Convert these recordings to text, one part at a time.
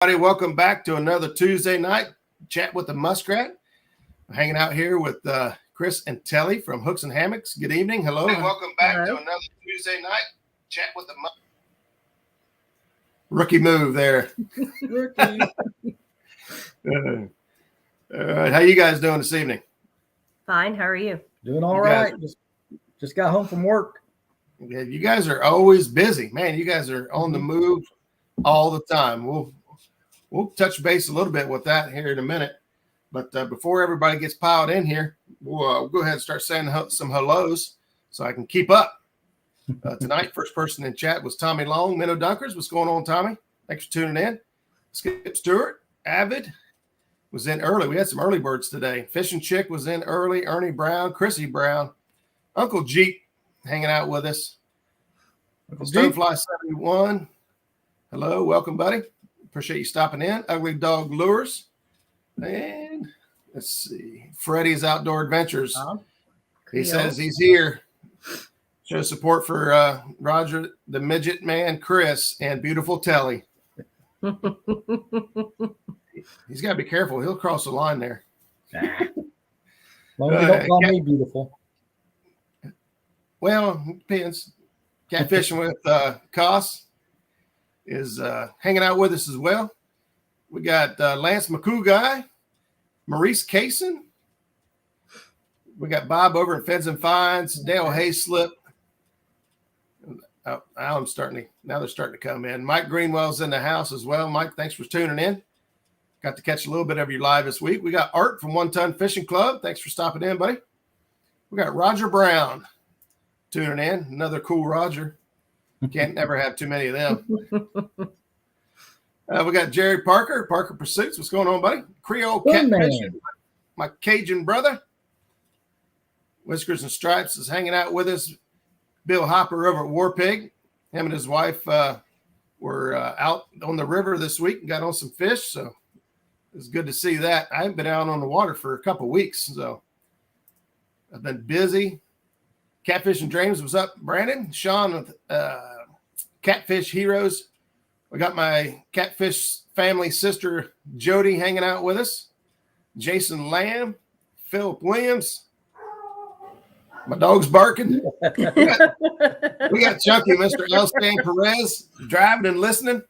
Everybody, welcome back to another Tuesday night chat with the Muskrat. I'm hanging out here with Chris and Tellie from Hooks and Hammocks. Good evening. Hello. And welcome back to another Tuesday night chat with the Muskrat. Rookie move there. Rookie. All right. How you guys doing this evening? Fine. How are you? Doing all right. Just got home from work. Yeah, you guys are always busy. Man, you guys are on the move all the time. We'll touch base a little bit with that here in a minute. But before everybody gets piled in here, we'll go ahead and start saying some hellos so I can keep up. Tonight, first person in chat was Tommy Long, Minnow Dunkers. What's going on, Tommy? Thanks for tuning in. Skip Stewart, Avid was in early. We had some early birds today. Fishing Chick was in early. Ernie Brown, Chrissy Brown, Uncle Jeep hanging out with us. Stonefly 71. Hello, welcome, buddy. Appreciate you stopping in. Ugly Dog Lures. And let's see. Freddy's Outdoor Adventures. He says he's here. Show support for Roger, the Midget Man, Chris, and beautiful Tellie. He's got to be careful. He'll cross the line there. Well, you don't call me beautiful. Well, it depends. Catfishing with Koss is hanging out with us as well. We got Lance McCoo guy, Maurice Kaysen. We got Bob over in Feds and Fines, Dale Hayslip. Now they're starting to come in. Mike Greenwell's in the house as well. Mike, thanks for tuning in. Got to catch a little bit of your live this week. We got Art from One Ton Fishing Club. Thanks for stopping in, buddy. We got Roger Brown tuning in. Another cool Roger. Can't never have too many of them. We got Jerry Parker, Parker Pursuits. What's going on, buddy? Creole Catfish, my Cajun brother. Whiskers and Stripes is hanging out with us. Bill Hopper over at War Pig. Him and his wife were out on the river this week and got on some fish. So it's good to see that. I haven't been out on the water for a couple of weeks, so I've been busy. Catfish and Dreams was up, Brandon. Sean with Catfish Heroes. We got my Catfish family sister, Jody, hanging out with us. Jason Lamb, Philip Williams. My dog's barking. we got Chunky, Mr. Elstan Perez, driving and listening.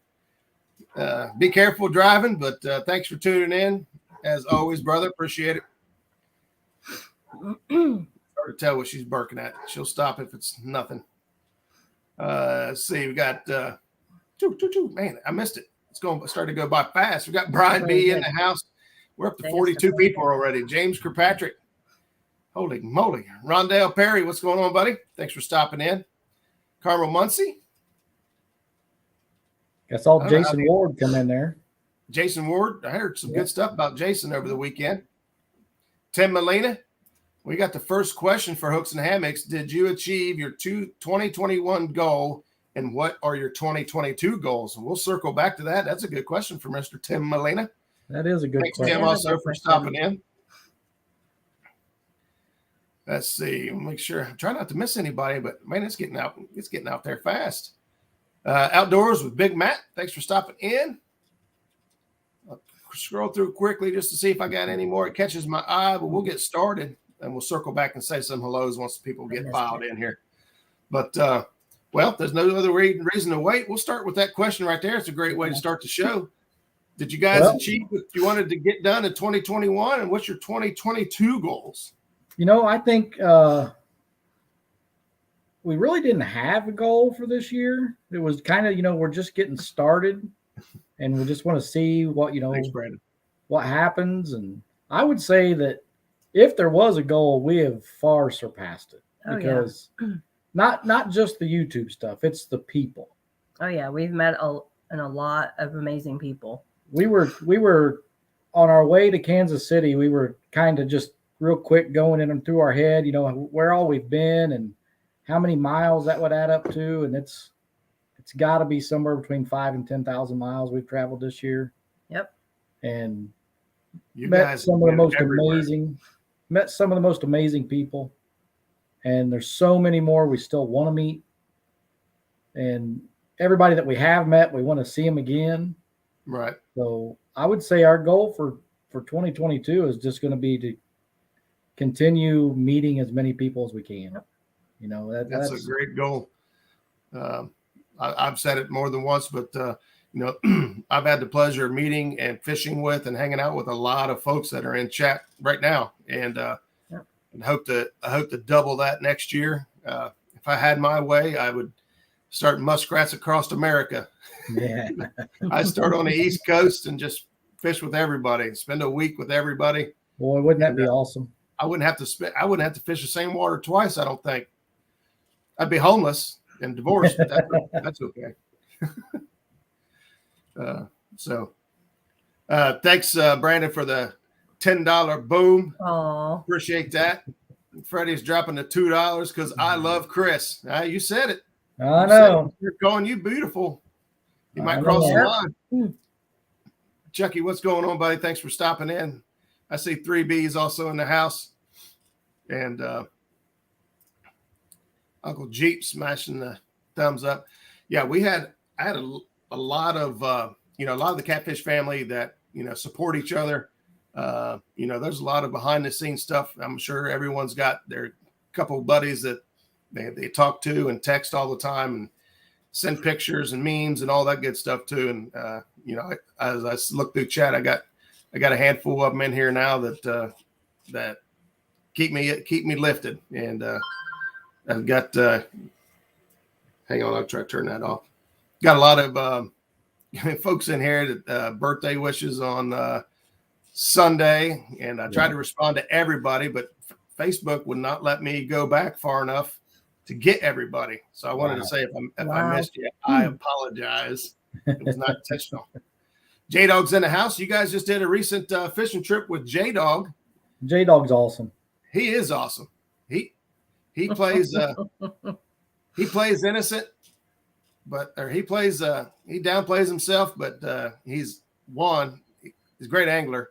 Be careful driving, but thanks for tuning in. As always, brother, appreciate it. Hard to tell what she's barking at. She'll stop if it's nothing. Let's see. We got man, I missed it. It's going to start to go by fast. We got Brian B in the house. We're up to 42 people already. James Kirkpatrick. Holy moly. Rondell Perry, what's going on, buddy? Thanks for stopping in. Carmel Muncie. I saw Jason Ward come in there. Jason Ward. I heard some good stuff about Jason over the weekend. Tim Molina. We got the first question for Hooks and Hammocks. Did you achieve your 2021 goal, and what are your 2022 goals? And we'll circle back to that. That's a good question for Mr. Tim Molina. That is a good question. Thanks, Tim, also for stopping in. Let's see. Make sure. I'm trying not to miss anybody, but man, it's getting out. It's getting out there fast. Outdoors with Big Matt. Thanks for stopping in. I'll scroll through quickly just to see if I got any more. It catches my eye, but we'll get started. And we'll circle back and say some hellos once people get filed in here. But, well, there's no other reason to wait. We'll start with that question right there. It's a great way to start the show. Did you guys achieve what you wanted to get done in 2021? And what's your 2022 goals? You know, I think we really didn't have a goal for this year. It was kind of, we're just getting started. And we just want to see what, Thanks, Brandon. What happens. And I would say that if there was a goal, we have far surpassed it because not just the YouTube stuff, it's the people. Oh yeah, we've met a lot of amazing people. We were on our way to Kansas City. We were kind of just real quick going in through our head, where all we've been and how many miles that would add up to, and it's got to be somewhere between 5,000 and 10,000 miles we've traveled this year. Yep. And you met guys some of the most amazing people, and there's so many more we still want to meet. And everybody that we have met, we want to see them again. Right. So I would say our goal for 2022 is just going to be to continue meeting as many people as we can. You know, that's a great goal. I've said it more than once, but you know, I've had the pleasure of meeting and fishing with and hanging out with a lot of folks that are in chat right now, and and hope to double that next year. If I had my way, I would start muskrats across America. Yeah. I start on the East Coast and just fish with everybody, spend a week with everybody. Boy, wouldn't that be awesome? I wouldn't have to fish the same water twice, I don't think. I'd be homeless and divorced, but that's okay. Thanks, Brandon, for the $10 boom. Oh, appreciate that. Freddie's dropping the $2 because I love Chris. You said it. I know. You're calling you beautiful. You might cross the line. Chucky, what's going on, buddy? Thanks for stopping in. I see 3B's also in the house. And Uncle Jeep smashing the thumbs up. Yeah, I had a lot of a lot of the Catfish family that support each other. There's a lot of behind the scenes stuff. I'm sure everyone's got their couple of buddies that they talk to and text all the time and send pictures and memes and all that good stuff too. And as I look through chat, I got a handful of them in here now that keep me lifted. And I've got hang on, I'll try to turn that off. Got a lot of folks in here that birthday wishes on Sunday, and I tried to respond to everybody, but Facebook would not let me go back far enough to get everybody. So I wanted to say if I missed you, I apologize. It was not intentional. JDog's in the house. You guys just did a recent fishing trip with JDog. JDog's awesome. He is awesome. He plays he plays innocent, he downplays himself, but he's a great angler,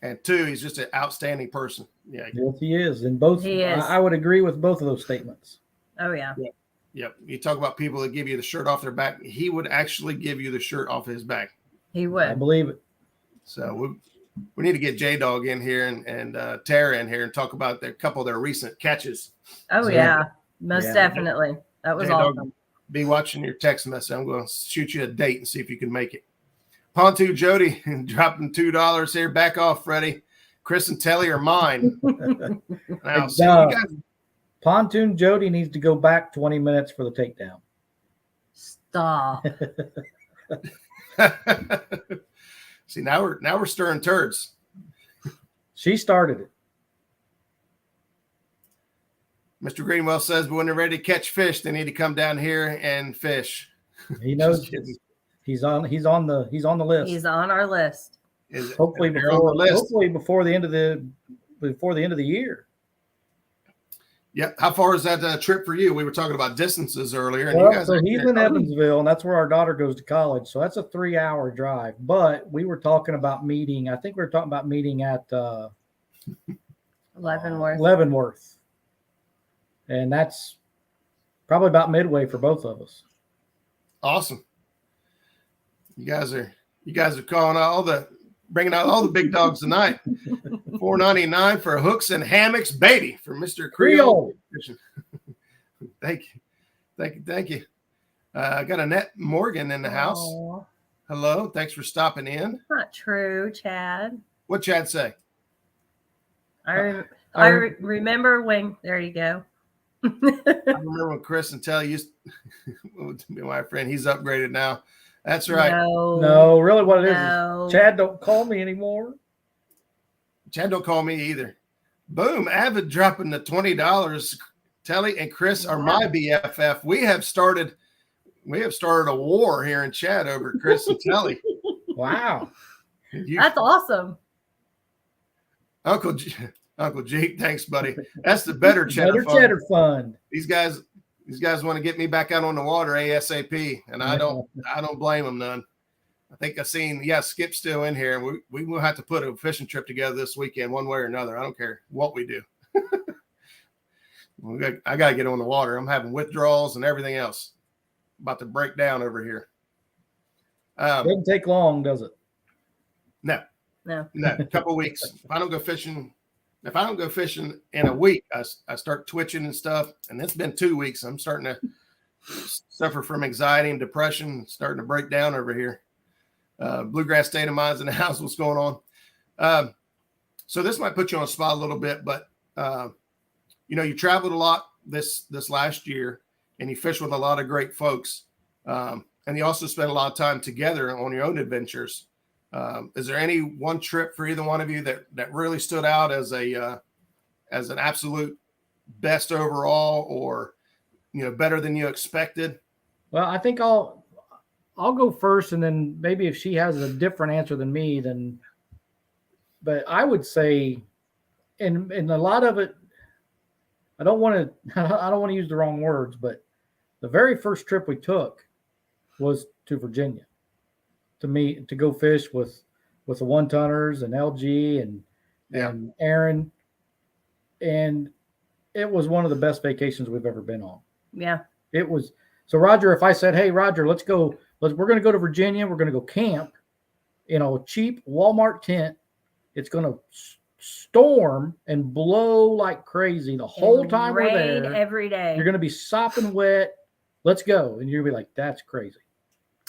and two, he's just an outstanding person. Yeah, yes, he is. And both, I would agree with both of those statements. Oh yeah. Yep. You talk about people that give you the shirt off their back. He would actually give you the shirt off his back. He would. I believe it. So we need to get JDog in here and Tara in here and talk about a couple of their recent catches. Oh so, yeah, most definitely. That was JDog, awesome. Be watching your text message. I'm going to shoot you a date and see if you can make it. Pontoon Jody dropping $2 here. Back off, Freddie. Chris and Tellie are mine. Now, see, you guys. Pontoon Jody needs to go back 20 minutes for the takedown. Stop. See, now we're stirring turds. She started it. Mr. Greenwell says, but when they're ready to catch fish, they need to come down here and fish. He knows he's on the list. He's on our list. Hopefully before the end of the year. Yeah. How far is that trip for you? We were talking about distances earlier. And so he's in Evansville, and that's where our daughter goes to college. So that's a 3-hour drive. But we were talking about meeting. I think we were talking about meeting at Leavenworth. And that's probably about midway for both of us. Awesome. You guys are calling bringing out all the big dogs tonight. $4.99 for hooks and hammocks, baby, for Mr. Creole. Thank you. I got Annette Morgan in the house. Aww. Hello. Thanks for stopping in. Not true, Chad. What'd Chad say? I remember when, there you go. I remember when Chris and Tellie used to be my friend. He's upgraded now. That's right. No, really what it is Chad don't call me anymore. Chad don't call me either. Boom. Avid dropping the $20. Tellie and Chris are my BFF. We have started a war here in chat over Chris and Tellie. Wow. That's awesome. Uncle Jeep, thanks, buddy. That's the better cheddar fund. Cheddar fund. These guys want to get me back out on the water ASAP, and I don't blame them none. I think I've seen, Skip's still in here. We will have to put a fishing trip together this weekend, one way or another. I don't care what we do. I got to get on the water. I'm having withdrawals and everything else. About to break down over here. Doesn't take long, does it? No. No. A couple of weeks. If I don't go fishing in a week, I start twitching and stuff. And it's been 2 weeks. I'm starting to suffer from anxiety and depression, starting to break down over here. Bluegrass state of mind's in the house. What's going on? So this might put you on the spot a little bit, but you traveled a lot this last year, and you fished with a lot of great folks. And you also spent a lot of time together on your own adventures. Is there any one trip for either one of you that really stood out as an absolute best overall, or better than you expected? Well, I think I'll go first, and then maybe if she has a different answer than me, then. But I would say, and a lot of it, I don't want to use the wrong words, but the very first trip we took was to Virginia to go fish with the one-tonners and LG and Aaron. And it was one of the best vacations we've ever been on. Yeah. It was. So Roger, if I said, hey, Roger, we're going to go to Virginia. We're going to go camp in a cheap Walmart tent. It's going to storm and blow like crazy the whole time we're there. Every day. You're going to be sopping wet. Let's go. And you're going to be like, that's crazy.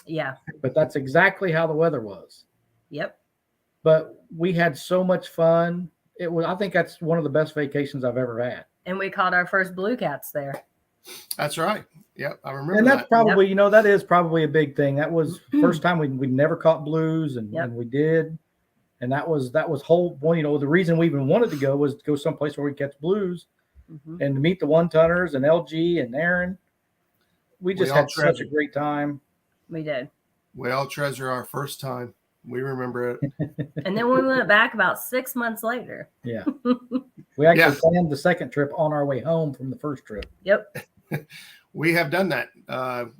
Yeah. But that's exactly how the weather was. Yep. But we had so much fun. I think that's one of the best vacations I've ever had. And we caught our first blue cats there. That's right. Yep. I remember. And that's probably, Yep. That is probably a big thing. That was first time we never caught blues and we did. And that was whole point. The reason we even wanted to go was to go someplace where we catch blues and to meet the one-tonners and LG and Aaron. We just had such a great time. We did. We all treasure our first time. We remember it. And then we went back about 6 months later. Yeah. We actually planned the second trip on our way home from the first trip. Yep. We have done that,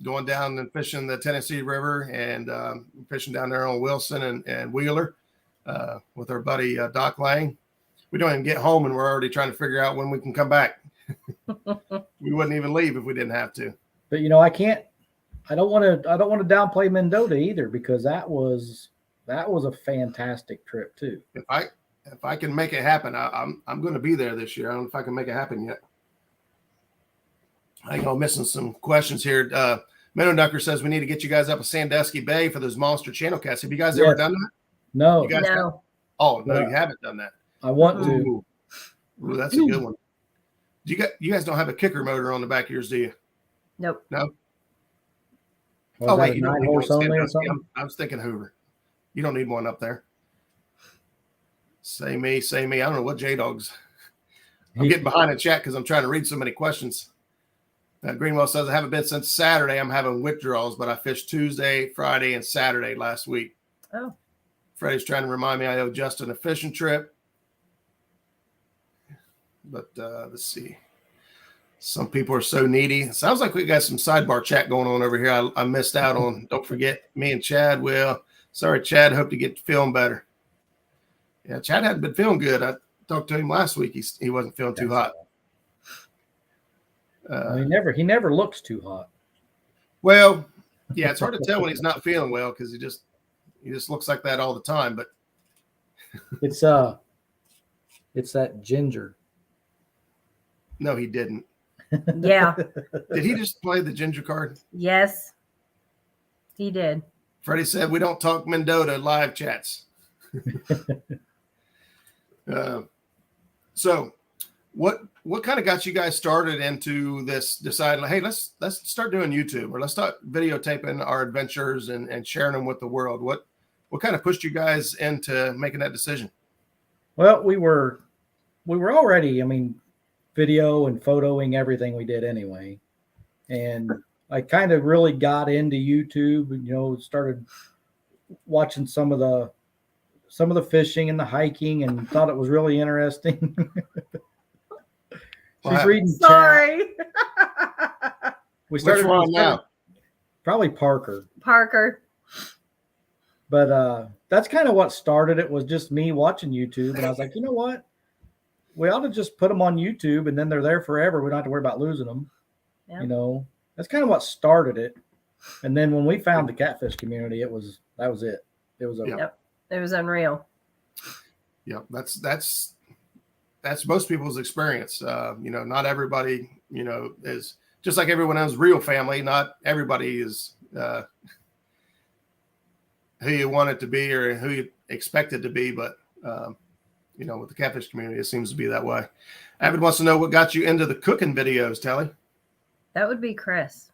going down and fishing the Tennessee River and fishing down there on Wilson and Wheeler with our buddy Doc Lang. We don't even get home and we're already trying to figure out when we can come back. We wouldn't even leave if we didn't have to. But I don't want to downplay Mendota either, because that was a fantastic trip too. If I can make it happen, I'm going to be there this year. I don't know if I can make it happen yet. I think I'm missing some questions here. Meadow Ducker says we need to get you guys up at Sandusky Bay for those monster channel cats. Have you guys ever done that? No. You guys no. Oh, no, you haven't done that. I want to. Ooh, that's a good one. You guys don't have a kicker motor on the back of yours, do you? Nope. No. Oh wait, you don't need horse only or something? I was thinking Hoover. You don't need one up there. Say me. I don't know what JDogs. I'm getting behind in chat because I'm trying to read so many questions. Greenwell says, I haven't been since Saturday. I'm having withdrawals, but I fished Tuesday, Friday, and Saturday last week. Oh. Freddie's trying to remind me I owe Justin a fishing trip. But let's see. Some people are so needy. Sounds like we got some sidebar chat going on over here. I missed out on. Don't forget, me and Chad will. Sorry, Chad. Hope to get feeling better. Yeah, Chad hadn't been feeling good. I talked to him last week. He wasn't feeling too hot. He never looks too hot. Well, yeah, it's hard to tell when he's not feeling well because he just looks like that all the time. But it's that ginger. No, he didn't. Yeah. Did he just play the ginger card? Yes, he did. Freddie said we don't talk Mendota live chats. So what kind of got you guys started into this, deciding, hey, let's start doing YouTube, or let's start videotaping our adventures and sharing them with the world? What kind of pushed you guys into making that decision? Well, we were already, video and photoing everything we did anyway. And I kind of really got into YouTube, started watching some of the fishing and the hiking and thought it was really interesting. She's reading. Sorry. We started. Which one now? Probably Parker. But that's kind of what started it, was just me watching YouTube. And I was like, you know what? We ought to just put them on YouTube, and then they're there forever. We don't have to worry about losing them. Yep. That's kind of what started it. And then when we found the catfish community, that was it. It was over. Yep. It was unreal. Yeah, that's most people's experience. Not everybody, is just like everyone has real family. Not everybody is who you want it to be or who you expect it to be. But, with the catfish community, it seems to be that way. Avid wants to know what got you into the cooking videos, Tellie. That would be Chris.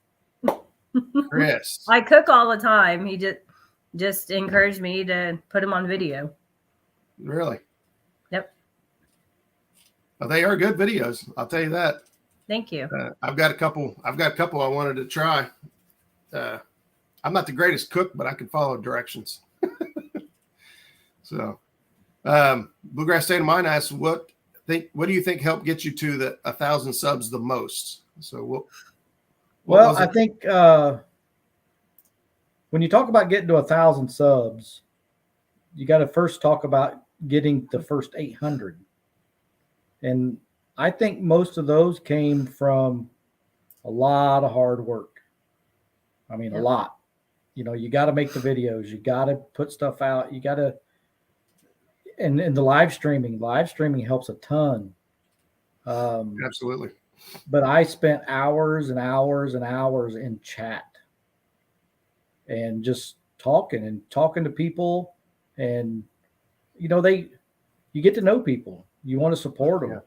Chris. I cook all the time. He just encouraged me to put him on video. Really? Yep. Well, they are good videos. I'll tell you that. Thank you. I've got a couple I wanted to try. I'm not the greatest cook, but I can follow directions. So, Bluegrass State of Mind asks, what do you think helped get you to the 1,000 subs the most? So Well, I think when you talk about getting to 1,000 subs, you got to first talk about getting the first 800. And I think most of those came from a lot of hard work. I mean, a lot. You got to make the videos. You got to put stuff out. You got to, and the live streaming helps a ton. Absolutely. But I spent hours and hours and hours in chat and just talking to people, and you get to know people. You want to support them,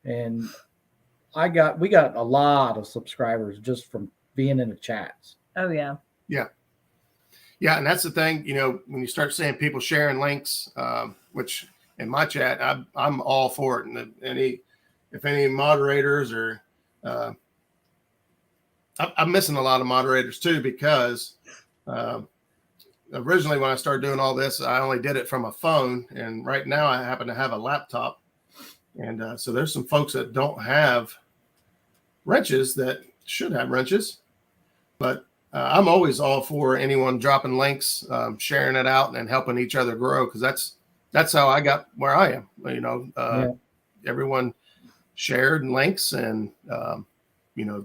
and we got a lot of subscribers just from being in the chats. Oh yeah. Yeah. Yeah. And that's the thing, when you start seeing people sharing links, which in my chat, I'm all for it. And if any moderators or I'm missing a lot of moderators too, because originally when I started doing all this, I only did it from a phone. And right now I happen to have a laptop. And so there's some folks that don't have wrenches that should have wrenches. But I'm always all for anyone dropping links, sharing it out and helping each other grow. Because that's how I got where I am. Everyone shared links, and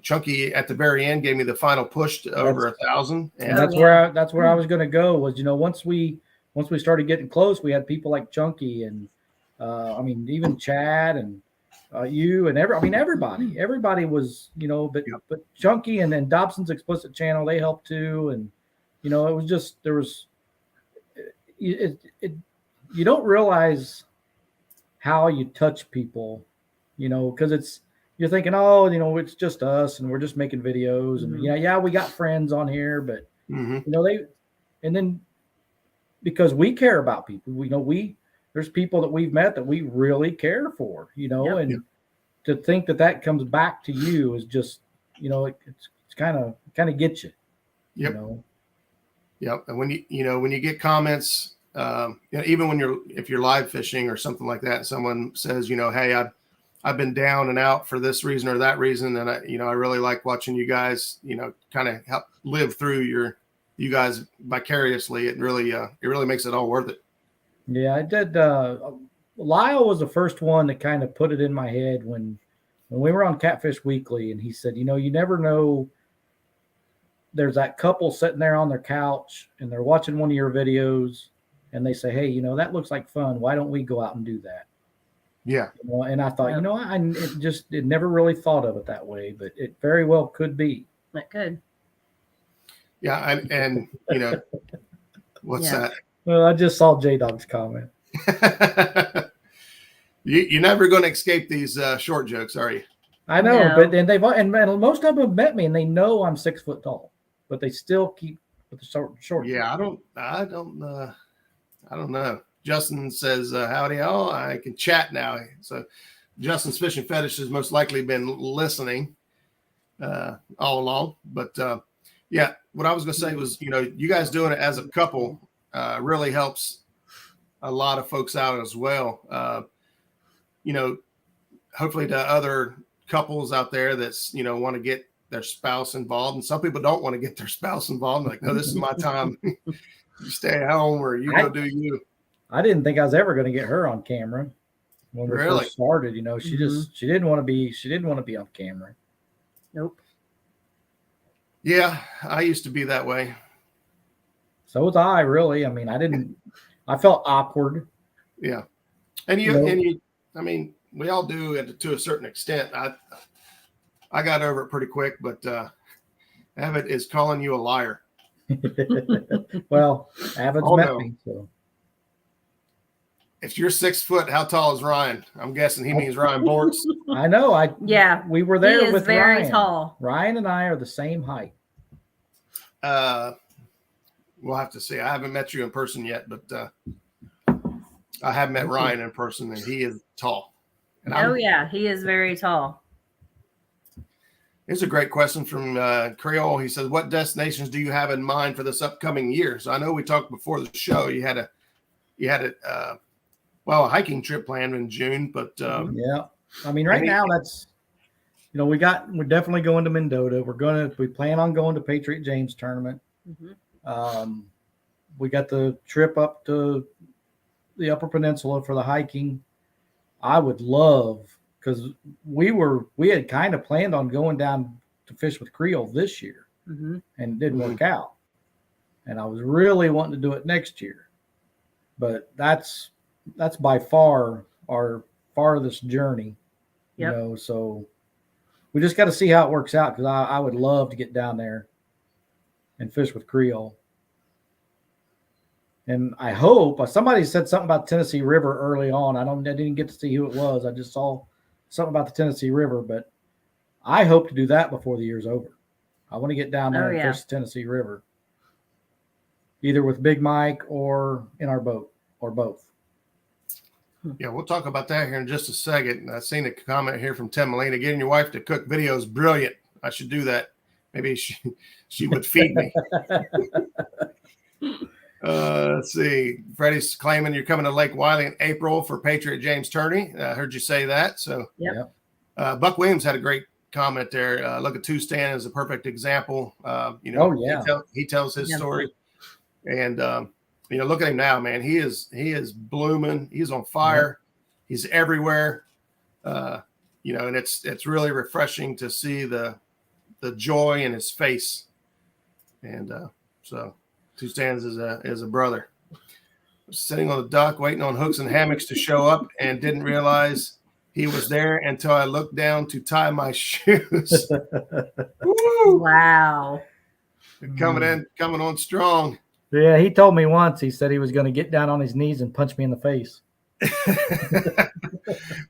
Chunky at the very end gave me the final push to over 1,000. And that's where I was going to go. Was once we started getting close, we had people like Chunky and even Chad and you and everybody was but Chunky and then Dobson's Explicit Channel, they helped too, and it was just you don't realize how you touch people, because you're thinking, it's just us and we're just making videos, and we got friends on here, but and then because we care about people, there's people that we've met that we really care for, and to think that comes back to you is just, it's kind of gets you. Yep. Yep. And when you get comments, even if you're live fishing or something like that, and someone says, hey, I've been down and out for this reason or that reason, and I really like watching you guys, kind of help live through you guys vicariously. It really makes it all worth it. Yeah, I did. Lyle was the first one that kind of put it in my head when we were on Catfish Weekly, and he said, you never know. There's that couple sitting there on their couch and they're watching one of your videos, and they say, hey, that looks like fun. Why don't we go out and do that? Yeah. And I thought, it never really thought of it that way, but it very well could be. It could. Yeah. And what's that? Well, I just saw JDog's comment. You're never going to escape these short jokes, are you? I know, but and most of them have met me, and they know I'm 6 foot tall, but they still keep with the short. Yeah, I don't know. Justin says, howdy all. I can chat now. So Justin's fishing fetish has most likely been listening all along. But what I was going to say was, you guys doing it as a couple really helps a lot of folks out as well. Hopefully to other couples out there that's, want to get their spouse involved. And some people don't want to get their spouse involved. Like, no, this is my time. You stay at home or you go do you. I didn't think I was ever going to get her on camera when we first started. She didn't want to be on camera. Nope. Yeah, I used to be that way. So was I, really. I mean, I felt awkward. Yeah. And you, I mean, we all do to a certain extent. I got over it pretty quick, but Abbott is calling you a liar. Well, Abbott's met me, so. If you're 6 foot, how tall is Ryan? I'm guessing he means Ryan Bortz. I know. We were there with very Ryan. Tall. Ryan and I are the same height. We'll have to see. I haven't met you in person yet, but I have met Ryan in person, and he is tall. And he is very tall. Here's a great question from Creole. He says, "What destinations do you have in mind for this upcoming year?" So I know we talked before the show. You had a hiking trip planned in June, but yeah. I mean, right now that's, we're definitely going to Mendota. We plan on going to Patriot James tournament. Mm-hmm. We got the trip up to the Upper Peninsula for the hiking. I would love, because we had kind of planned on going down to fish with Creole this year, mm-hmm. and it didn't work out. And I was really wanting to do it next year, but that's by far our farthest journey, so we just got to see how it works out, because I would love to get down there and fish with Creole. And I hope somebody said something about Tennessee River early on. I didn't get to see who it was. I just saw something about the Tennessee River, but I hope to do that before the year's over. I want to get down there and fish the Tennessee River, either with Big Mike or in our boat, or both. Yeah, we'll talk about that here in just a second. I've seen a comment here from Tim Molina. Getting your wife to cook videos, brilliant. I should do that. Maybe she would feed me. Let's see. Freddie's claiming you're coming to Lake Wiley in April for Patriot James tourney. I heard you say that. So, Buck Williams had a great comment there. Look at Two Stand as a perfect example. He tells his story, and look at him now, man. He is blooming. He's on fire. Yeah. He's everywhere. And it's really refreshing to see the joy in his face. And so Two Stands is a brother. Sitting on the dock, waiting on hooks and hammocks to show up, and didn't realize he was there until I looked down to tie my shoes. Wow. Coming on strong. Yeah, he told me once, he said he was going to get down on his knees and punch me in the face.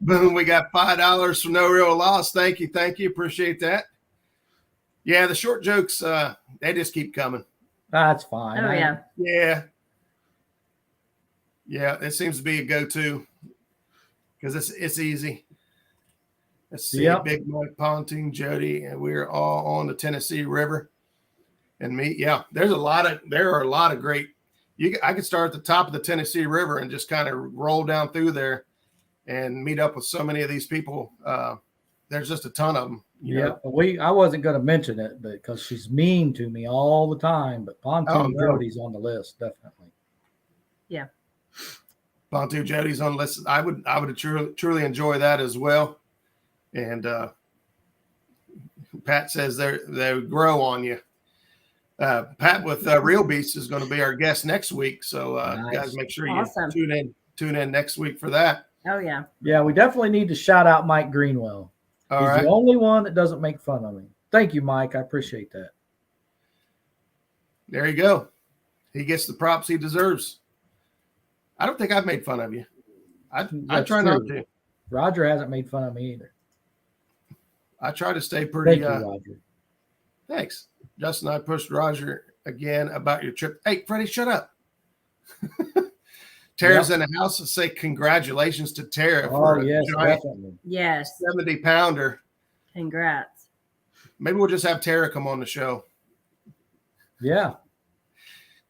Boom, we got $5 from No Real Loss. Thank you. Appreciate that. Yeah, the short jokes, they just keep coming. That's fine. Oh, yeah. Yeah. Yeah, it seems to be a go-to because it's easy. Let's see, Big Mike, Pontoon, Jody, and we're all on the Tennessee River. And me, there are a lot of great. I could start at the top of the Tennessee River and just kind of roll down through there and meet up with so many of these people. There's just a ton of them. I wasn't going to mention it because she's mean to me all the time. But Pontoon Jody's on the list, definitely. Yeah, Pontoon Jody's on the list. I would truly enjoy that as well. And Pat says they grow on you. Pat with Real Beast is going to be our guest next week. So nice. Guys, make sure you tune in next week for that. Oh, yeah. Yeah, we definitely need to shout out Mike Greenwell. He's the only one that doesn't make fun of me. Thank you, Mike. I appreciate that. There you go. He gets the props he deserves. I don't think I've made fun of you. I try not to. Roger hasn't made fun of me either. I try to stay pretty. Thank you, Roger. Thanks. Justin, I pushed Roger again about your trip. Hey, Freddie, shut up. Tara's in the house to say congratulations to Tara for yes, giant definitely. Yes. 70-pounder. Congrats. Maybe we'll just have Tara come on the show. Yeah.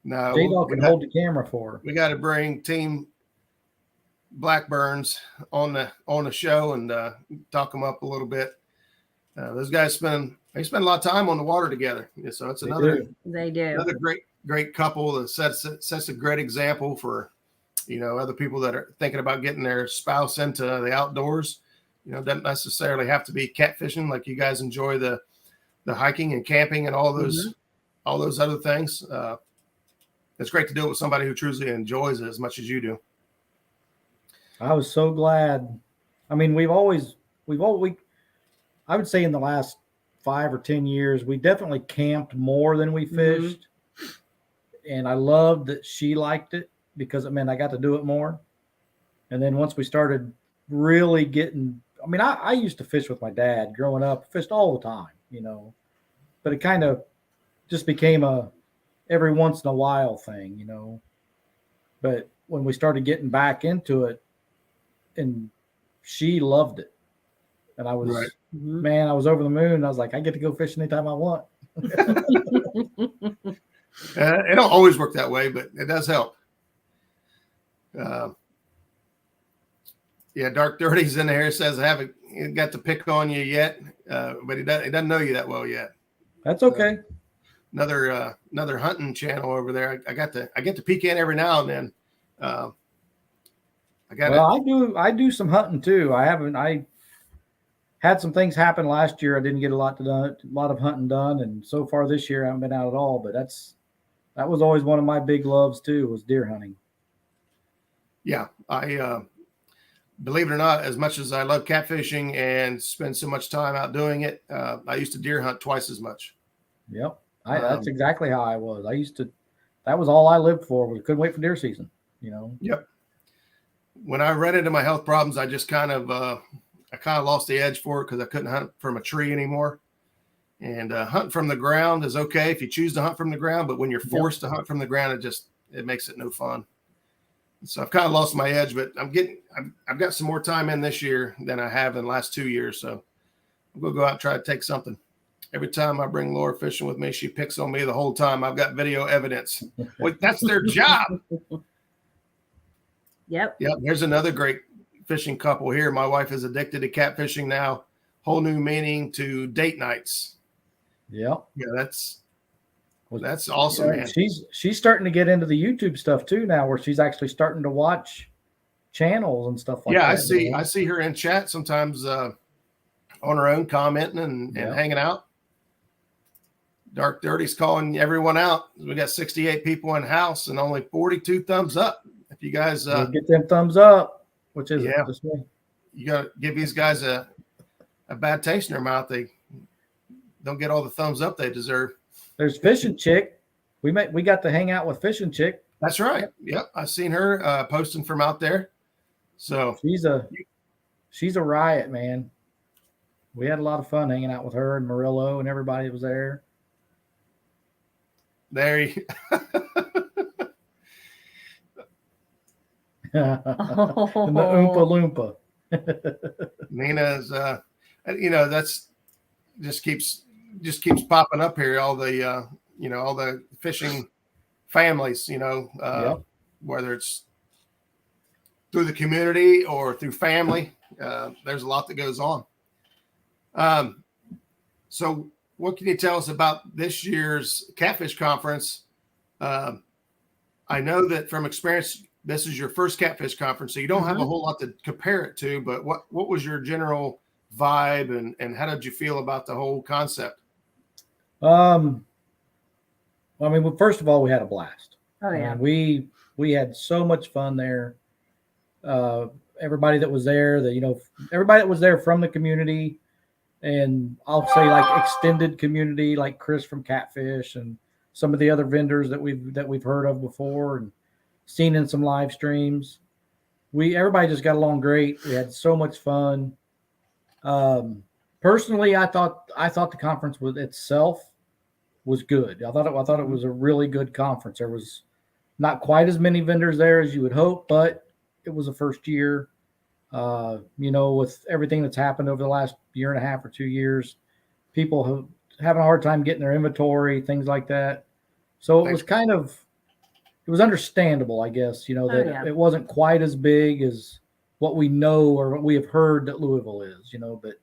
No, JDog can hold the camera for her. We got to bring Team Blackburns on the show and talk them up a little bit. Those guys spend a lot of time on the water together. Yeah, so it's another great couple that sets a great example for other people that are thinking about getting their spouse into the outdoors. Doesn't necessarily have to be catfishing. Like you guys enjoy the the hiking and camping and all those other things. It's great to do it with somebody who truly enjoys it as much as you do. I was so glad. I mean, I would say in the last 5 or 10 years, we definitely camped more than we fished. And I loved that she liked it because it meant I got to do it more. And then once we started really getting, I mean, I used to fish with my dad growing up, fished all the time, you know, but it kind of just became a every once in a while thing, you know. But when we started getting back into it, and she loved it. And I was, man, I was over the moon. I was like, I get to go fish anytime I want. It don't always work that way, but it does help. Yeah, Dark Dirty's in there. Says I haven't got to pick on you yet, but he doesn't know you that well yet. That's okay. Another hunting channel over there. I get to peek in every now and then. I do some hunting too. I had some things happen last year. I didn't get a lot of hunting done, and so far this year I haven't been out at all. But that was always one of my big loves too, was deer hunting. Yeah, I believe it or not, as much as I love catfishing and spend so much time out doing it, I used to deer hunt twice as much. Yep, that's exactly how I was. That was all I lived for. We couldn't wait for deer season, you know. Yep. When I ran into my health problems, I just kind of lost the edge for it because I couldn't hunt from a tree anymore. And hunting from the ground is okay if you choose to hunt from the ground, but when you're forced to hunt from the ground, it makes it no fun. So I've kind of lost my edge, but I've got some more time in this year than I have in the last 2 years. So I'm going to go out and try to take something. Every time I bring Laura fishing with me, she picks on me the whole time. I've got video evidence. Well, that's their job. Yep. There's another great fishing couple here. My wife is addicted to catfishing now. Whole new meaning to date nights. Yep. Yeah, that's awesome, man. She's starting to get into the YouTube stuff too now, where she's actually starting to watch channels and stuff like that. Yeah, I see her in chat sometimes on her own, commenting and hanging out. Dark Dirty's calling everyone out. We got 68 people in house and only 42 thumbs up. If you guys get them thumbs up, which is this way. You got to give these guys a bad taste in their mouth. They don't get all the thumbs up they deserve. There's Fishing Chick. We got to hang out with Fishing Chick. That's right. Yep, I seen her posting from out there. So she's a riot, man. We had a lot of fun hanging out with her and Morello and everybody that was there. There you and the Oompa Loompa. Nina's that's just keeps popping up here. All the all the fishing families, whether it's through the community or through family, there's a lot that goes on. So what can you tell us about this year's Catfish Conference? I know that from experience, this is your first Catfish Conference, so you don't have a whole lot to compare it to, but what was your general vibe and how did you feel about the whole concept? Well, first of all, we had a blast. Oh yeah. We had so much fun there. Everybody that was there, everybody that was there from the community, and I'll say like extended community, like Chris from Catfish and some of the other vendors that we've heard of before and seen in some live streams. Everybody just got along great. We had so much fun. Personally, I thought the conference itself was good. I thought it was a really good conference. There was not quite as many vendors there as you would hope, but it was a first year. With everything that's happened over the last year and a half or 2 years, people having a hard time getting their inventory, things like that. So it was understandable, I guess, it wasn't quite as big as what we know or what we have heard that Louisville is, but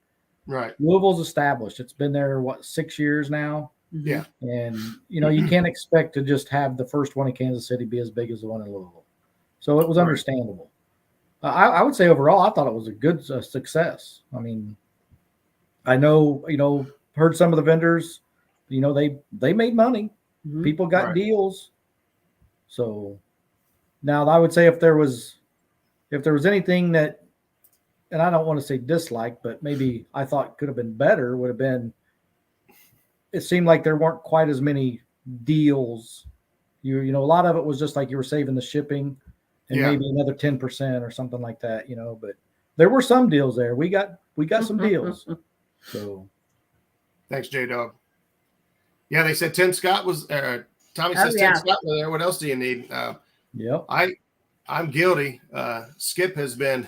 right. Louisville's established. It's been there, 6 years now? Yeah. And, you can't expect to just have the first one in Kansas City be as big as the one in Louisville. So it was understandable. I would say overall, I thought it was a good success. I mean, I know, heard some of the vendors, they made money. Mhm. People got deals. So now I would say if there was anything that, and I don't want to say dislike, but maybe I thought could have been better, would have been, it seemed like there weren't quite as many deals. A lot of it was just like you were saving the shipping and maybe another 10% or something like that, but there were some deals there. We got some deals. So thanks, JDog. Yeah, they said Tim Scott was Tommy says Tim Scott was there. What else do you need? Yep. I'm guilty. Skip has been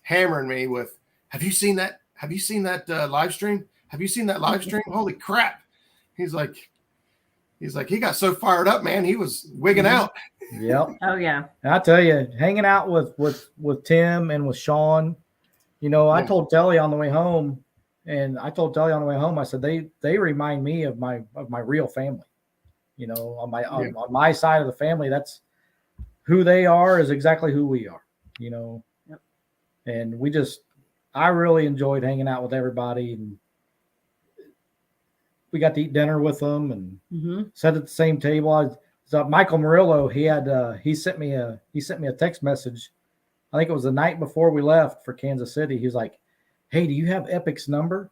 hammering me with, have you seen that live stream? Have you seen that live stream? Holy crap. He's like, he got so fired up, man. He was wigging out. Yep. Oh yeah. I tell you, hanging out with Tim and with Sean, I told Tellie on the way home, I said, they remind me of my real family, on my side of the family. That's who they are, is exactly who we are, Yep. And I really enjoyed hanging out with everybody, and we got to eat dinner with them and sat at the same table. Michael Morello, he sent me a text message. I think it was the night before we left for Kansas City. He was like, "Hey, do you have Epic's number?"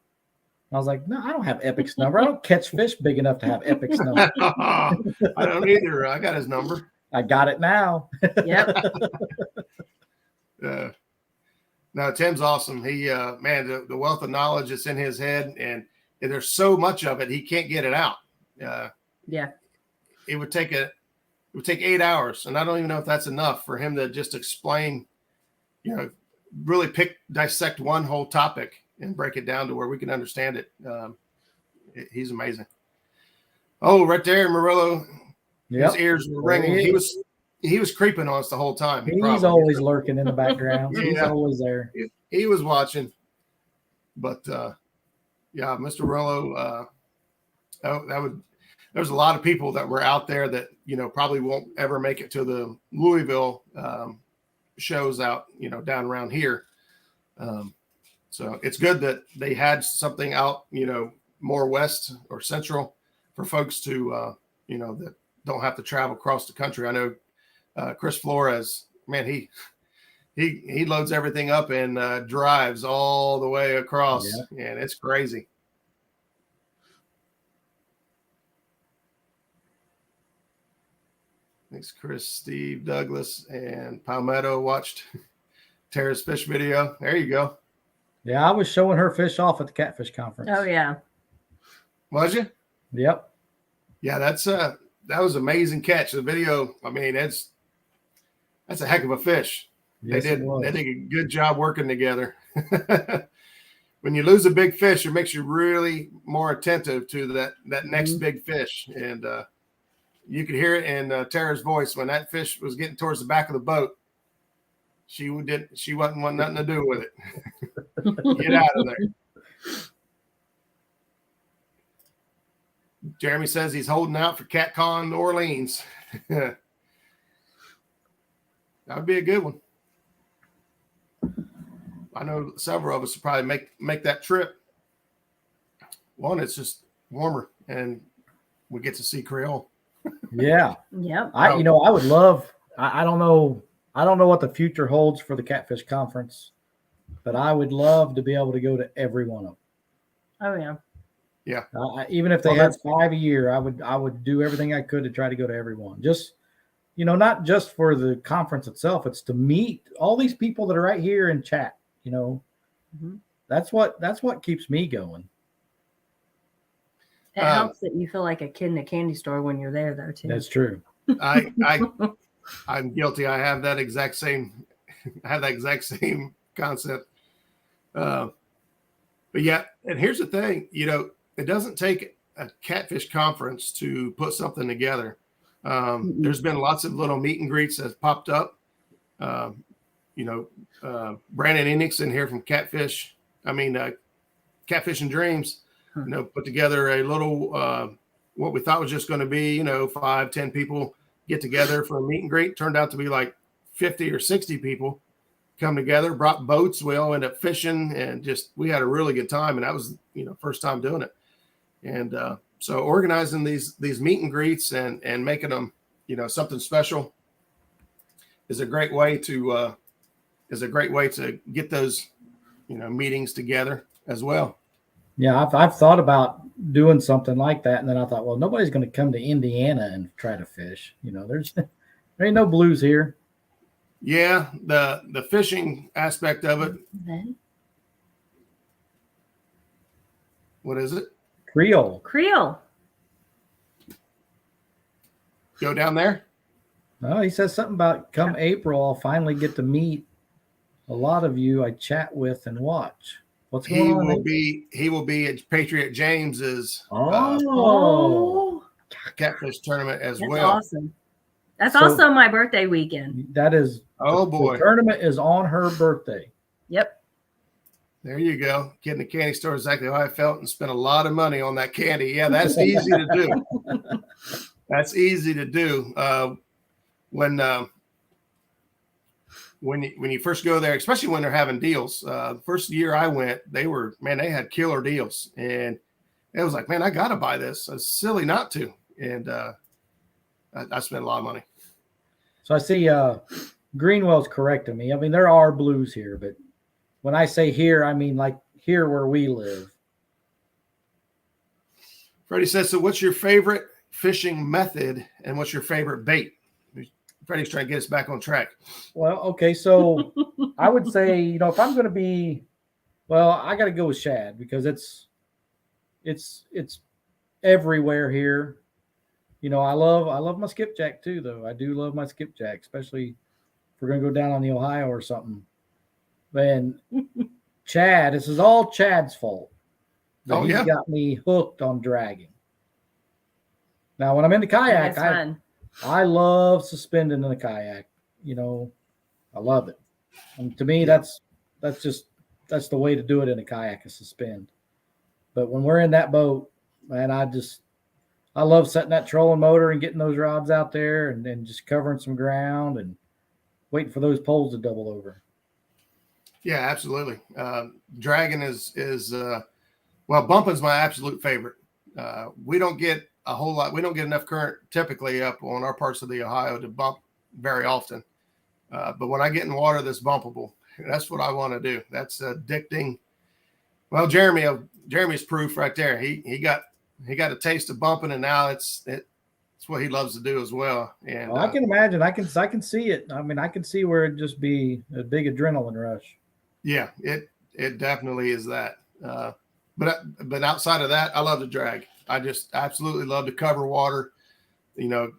And I was like, "No, I don't have Epic's number. I don't catch fish big enough to have Epic's number." I don't either. I got his number. I got it now. Yep. No, Tim's awesome. He, man, the wealth of knowledge that's in his head, and there's so much of it, he can't get it out. Yeah. It would take 8 hours, and I don't even know if that's enough for him to just explain, really dissect one whole topic and break it down to where we can understand it. He's amazing. Oh, right there, Morello. Yep. His ears were ringing. He was creeping on us the whole time. He's always lurking in the background. He's always there. He was watching, but Mr. Morello. There's a lot of people that were out there that probably won't ever make it to the Louisville shows out down around here. So it's good that they had something out more west or central for folks to that don't have to travel across the country. I know Chris Flores, man, he loads everything up and drives all the way across, and it's crazy. Thanks, Chris, Steve, Douglas, and Palmetto watched Tara's fish video. There you go. Yeah, I was showing her fish off at the Catfish Conference. Oh yeah. Was you? Yep. Yeah, that was an amazing catch. The video, I mean, that's a heck of a fish. Yes, they did a good job working together. When you lose a big fish, it makes you really more attentive to that next big fish. And you could hear it in Tara's voice when that fish was getting towards the back of the boat. She wasn't wanting nothing to do with it. Get out of there. Jeremy says he's holding out for CatCon New Orleans. That would be a good one. I know several of us will probably make that trip. One, it's just warmer, and we get to see Creole. Yeah. I would love. I don't know what the future holds for the Catfish Conference, but I would love to be able to go to every one of them. Oh yeah. Yeah. Even if they had 5 a year, I would do everything I could to try to go to every one. Just, not just for the conference itself. It's to meet all these people that are right here and chat. That's what keeps me going. It helps that you feel like a kid in a candy store when you're there, though, too. That's true. I'm guilty. I have that exact same concept. But yeah, and here's the thing, it doesn't take a Catfish Conference to put something together. There's been lots of little meet and greets that popped up. Brandon Enix in here from Catfish and Dreams, put together a little, what we thought was just going to be, 5-10 people get together for a meet and greet. Turned out to be like 50 or 60 people come together, brought boats. We all ended up fishing, and we had a really good time. And that was, first time doing it. And so organizing these meet and greets and making them, something special is a great way to get those, meetings together as well. Yeah, I've thought about doing something like that, and then I thought, well, nobody's going to come to Indiana and try to fish. There ain't no blues here. Yeah, the fishing aspect of it. What is it? Creole. Go down there. Oh, he says something about come April, I'll finally get to meet a lot of you I chat with and watch. What's going on? He will be at Patriot James's catfish tournament as well. Awesome. That's also my birthday weekend. That is. Oh boy. The tournament is on her birthday. Yep. There you go. Kid in the candy store, exactly how I felt, and spent a lot of money on that candy. Yeah, that's easy to do. That's easy to do. When you first go there, especially when they're having deals. The first year I went, they had killer deals, and it was like, man, I got to buy this. It's silly not to, and I spent a lot of money. So I see Greenwell's correcting me. I mean, there are blues here, but when I say here, I mean like here where we live. Freddie says, so what's your favorite fishing method and what's your favorite bait? Freddie's trying to get us back on track. Well, okay, so I would say, if I'm going to be, I got to go with shad because it's everywhere here. I love my skipjack too, though. I do love my skipjack, especially if we're going to go down on the Ohio or something. And Chad, this is all Chad's fault. He got me hooked on dragging. Now, when I'm in the kayak, I love suspending in the kayak. I love it. And to me, that's the way to do it in a kayak is suspend. But when we're in that boat, man, I love setting that trolling motor and getting those rods out there and then just covering some ground and waiting for those poles to double over. Yeah, absolutely. Dragging is bumping's my absolute favorite. We don't get a whole lot. We don't get enough current typically up on our parts of the Ohio to bump very often. But when I get in water that's bumpable, that's what I want to do. That's addicting. Well, Jeremy's proof right there. He got a taste of bumping, and now it's what he loves to do as well. And I can imagine. I can see it. I mean, I can see where it'd just be a big adrenaline rush. Yeah, it definitely is that. But outside of that, I love to drag. I just absolutely love to cover water,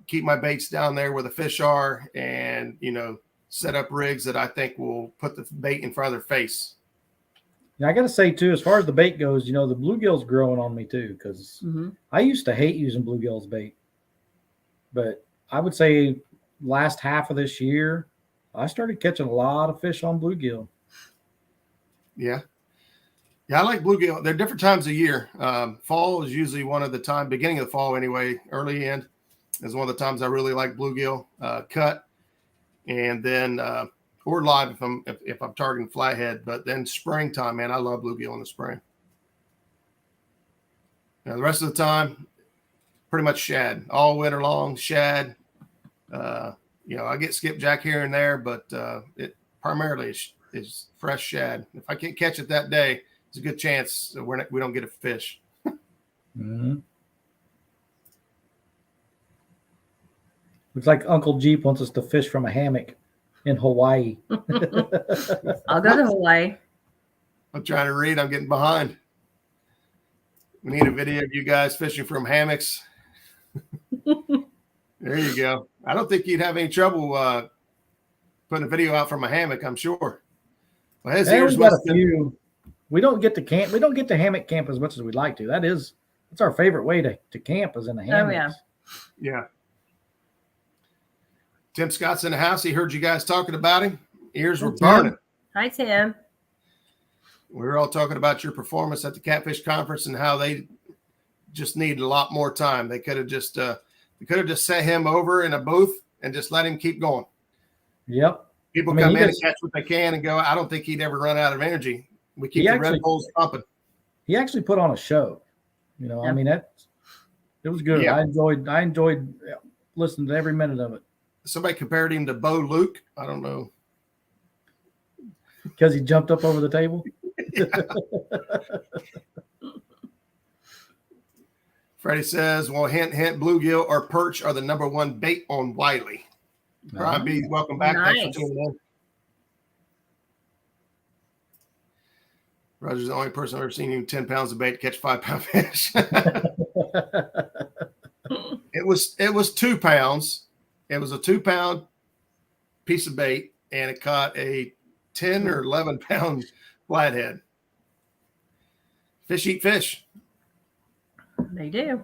keep my baits down there where the fish are and, set up rigs that I think will put the bait in front of their face. Yeah, I got to say, too, as far as the bait goes, the bluegill's growing on me, too, because I used to hate using bluegill's bait. But I would say last half of this year, I started catching a lot of fish on bluegill. Yeah. Yeah, I like bluegill. There are different times of year. Fall is usually one of the time, beginning of the fall anyway, early end is one of the times I really like bluegill cut. And then or live if I'm targeting flathead. But then springtime, man, I love bluegill in the spring. Now the rest of the time, pretty much shad. All winter long, shad. I get skipjack here and there, but it primarily is fresh shad. If I can't catch it that day, it's a good chance that we don't get a fish. Mm-hmm. Looks like Uncle Jeep wants us to fish from a hammock in Hawaii. I'll go to Hawaii. I'm trying to read. I'm getting behind. We need a video of you guys fishing from hammocks. There you go. I don't think you'd have any trouble putting a video out from a hammock, I'm sure. Well, his ears must have been... We don't get to camp. We don't get to hammock camp as much as we'd like to. That's our favorite way to camp is in the hammocks. Oh, yeah. Tim Scott's in the house. He heard you guys talking about him. Ears were burning. Hi, Tim. We were all talking about your performance at the Catfish Conference and how they just need a lot more time. They could have just set him over in a booth and just let him keep going. Yep. People come in and catch what they can and go. I don't think he'd ever run out of energy. We keep the Red Bulls pumping. He actually put on a show. You know, Yeah. I mean, it was good. Yeah. I enjoyed listening to every minute of it. Somebody compared him to Bo Luke. I don't know. Because he jumped up over the table. Freddie says, well, hint, bluegill or perch are the number one bait on Wiley. Brian B., welcome back. Nice. Thanks for tuning in. Roger's the only person I've ever seen him 10 pounds of bait to catch 5-pound fish. It was 2 pounds. It was a 2-pound piece of bait, and it caught a 10 or 11-pound flathead. Fish eat fish. They do.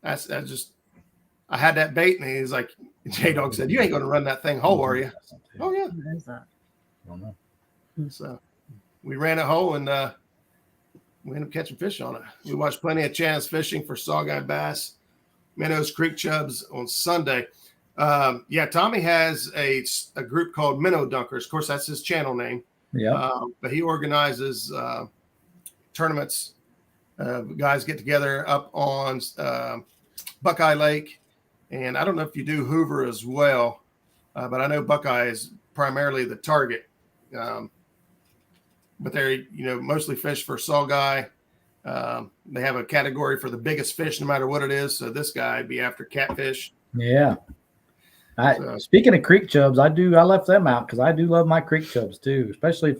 I had that bait, and he's like, JDog said, you ain't going to run that thing whole, are you? Oh, yeah. What is that? I don't know. So we ran a hole, and we ended up catching fish on it. We watched plenty of channels fishing for saugeye bass, minnows, creek chubs on Sunday. Tommy has a group called Minnow Dunkers. Of course, that's his channel name. Yeah. But he organizes tournaments. Guys get together up on Buckeye Lake. And I don't know if you do Hoover as well, but I know Buckeye is primarily the target. But they're, mostly fish for saugeye. They have a category for the biggest fish, no matter what it is. So this guy would be after catfish. Yeah. Speaking of creek chubs, I left them out because I do love my creek chubs too, especially if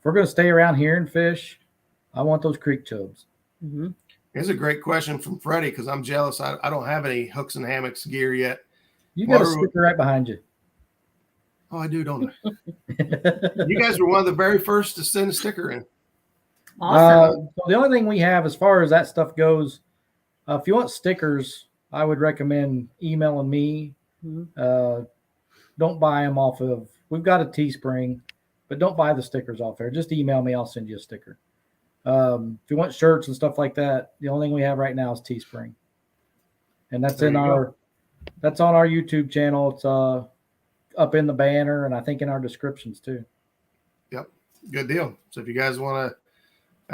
we're going to stay around here and fish. I want those creek chubs. Mm-hmm. Here's a great question from Freddie because I'm jealous. I don't have any hooks and hammocks gear yet. You got a sticker right behind you. Oh, I do, don't I? You guys were one of the very first to send a sticker in. Awesome. So the only thing we have as far as that stuff goes, if you want stickers, I would recommend emailing me. Mm-hmm. Don't buy them off of, we've got a Teespring, but don't buy the stickers off there. Just email me. I'll send you a sticker. If you want shirts and stuff like that, the only thing we have right now is Teespring. And that's that's on our YouTube channel. It's up in the banner and I think in our descriptions too. Yep. Good deal. So if you guys want to,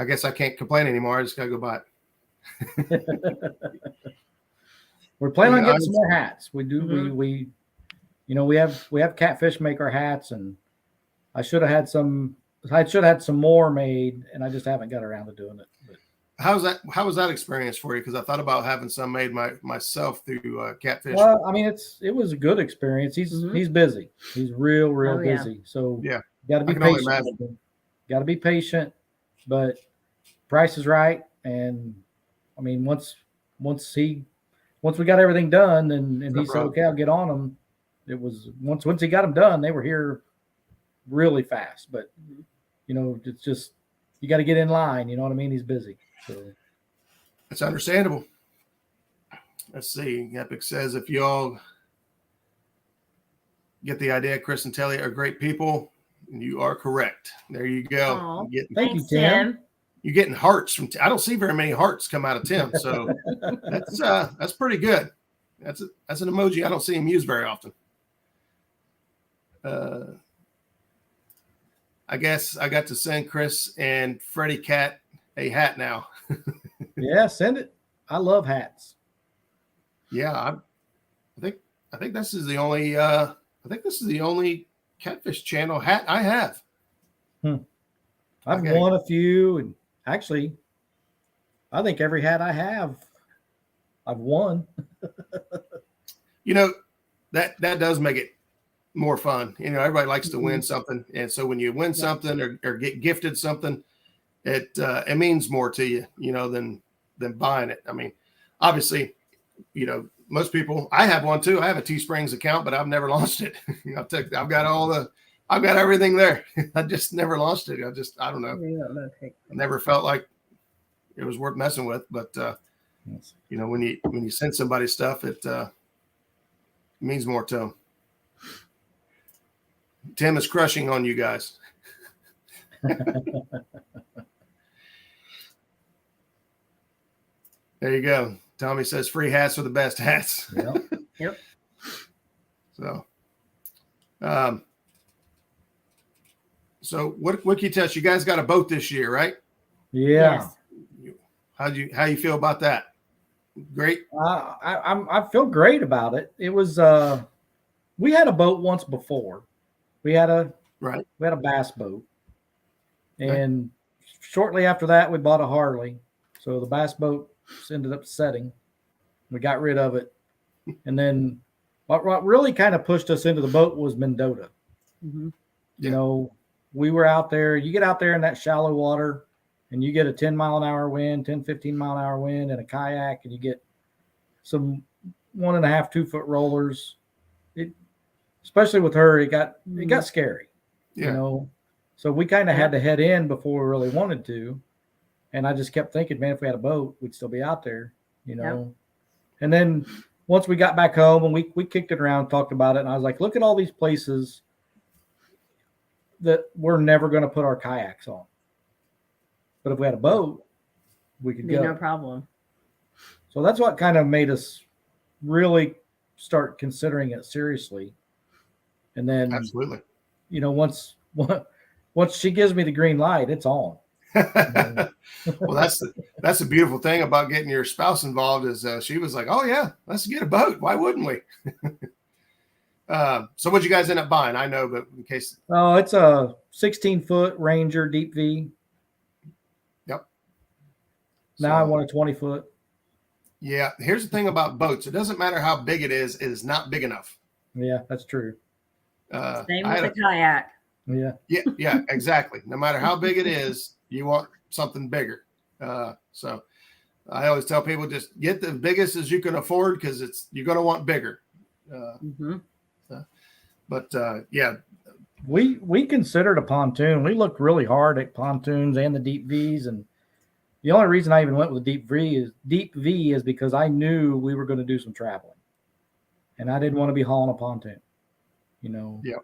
I guess I can't complain anymore. I just got to go buy it. We're planning on getting some more hats. We do. Mm-hmm. We have Catfish make our hats, and I should have had some more made, and I just haven't got around to doing it. But. How was that experience for you? Because I thought about having some made myself through Catfish. Well, I mean, it was a good experience. He's busy. He's real busy. Yeah. So yeah, got to be patient. Got to be patient, but price is right. And I mean, once we got everything done, and he said, "Okay, I'll get on them." It was once he got them done, they were here really fast. But it's just you got to get in line. You know what I mean? He's busy. So that's understandable. Let's see. Epic says, if y'all get the idea, Chris and Tellie are great people. You are correct. There you go. Thank you, Tim. You're getting hearts from. I don't see very many hearts come out of Tim, so that's pretty good. That's an emoji I don't see him use very often. I guess I got to send Chris and Freddie Cat a hat now. Yeah, send it. I love hats. Yeah, I think this is the only Catfish channel hat I have. I've won a few, and actually, I think every hat I have, I've won. That does make it more fun. Everybody likes to win something, and so when you win something or get gifted something, it means more to you, than buying it. I mean, obviously, most people. I have one too. I have a Teesprings account, but I've never launched it. I've got everything there. I just never launched it. I don't know. I never felt like it was worth messing with. But when you send somebody stuff, it means more to them. Tim is crushing on you guys. There you go. Tommy says free hats are the best hats. Yep. So, so what can you tell us? You guys got a boat this year, right? Yeah. Yes. How you feel about that? Great. I feel great about it. It was we had a boat once before. We had a bass boat, and shortly after that, we bought a Harley. So the bass boat ended up setting. We got rid of it, and then what really kind of pushed us into the boat was Mendota. Mm-hmm. You know, we were out there. You get out there in that shallow water, and you get a 10-mile-an-hour wind, 10, 15-mile-an-hour wind, and a kayak, and you get some 1.5, 2 foot rollers. Especially with her, it got scary. Yeah. You know, so we kind of had to head in before we really wanted to, and I just kept thinking, man, if we had a boat, we'd still be out there. You know, and then once we got back home and we kicked it around, talked about it, and I was like, look at all these places that we're never going to put our kayaks on. But if we had a boat, we could go. No problem. So that's what kind of made us really start considering it seriously. And then, absolutely, you know, once she gives me the green light, it's on. Well, that's the beautiful thing about getting your spouse involved is she was like, oh yeah, let's get a boat. Why wouldn't we? So what'd you guys end up buying? I know, but in case. Oh, it's a 16-foot Ranger deep V. Yep. Now I want a 20-foot. Yeah. Here's the thing about boats. It doesn't matter how big it is not big enough. Yeah, that's true. Same with the kayak. Yeah, exactly. No matter how big it is, you want something bigger. So I always tell people just get the biggest as you can afford because you're going to want bigger. Yeah, we considered a pontoon. We looked really hard at pontoons and the deep V's, and the only reason I even went with the deep V is because I knew we were going to do some traveling, and I didn't want to be hauling a pontoon. You know. Yeah.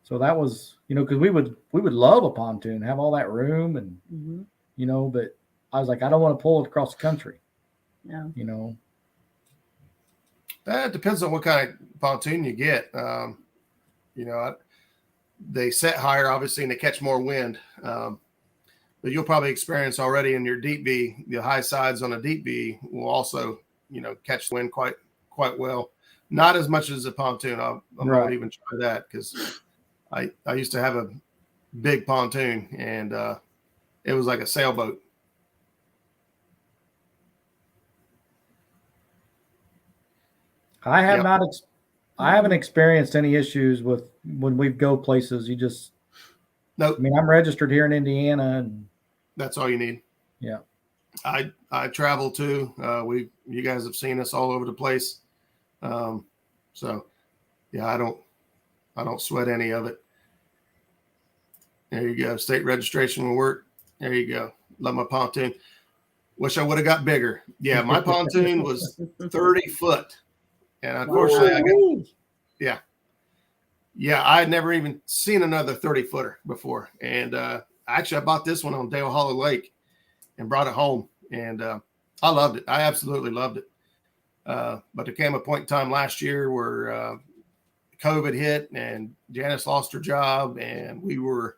So that was, you know, because we would love a pontoon, have all that room, and you know, but I was like, I don't want to pull it across the country. No. You know. That depends on what kind of pontoon you get. You know, they set higher, obviously, and they catch more wind. But you'll probably experience already in your deep V, the high sides on a deep V will also, you know, catch the wind quite well. Not as much as a pontoon. I won't even try that because I used to have a big pontoon and it was like a sailboat. I haven't experienced any issues with when we go places. You just nope. I mean, I'm registered here in Indiana, and that's all you need. Yeah. I travel too. You guys have seen us all over the place. So yeah, I don't sweat any of it. There you go. State registration will work. There you go. Love my pontoon. Wish I would have got bigger. Yeah, my pontoon was 30 foot. And unfortunately, I had never even seen another 30-footer before. And actually, I bought this one on Dale Hollow Lake and brought it home. And I loved it. I absolutely loved it. But there came a point in time last year where COVID hit and Janice lost her job, and we were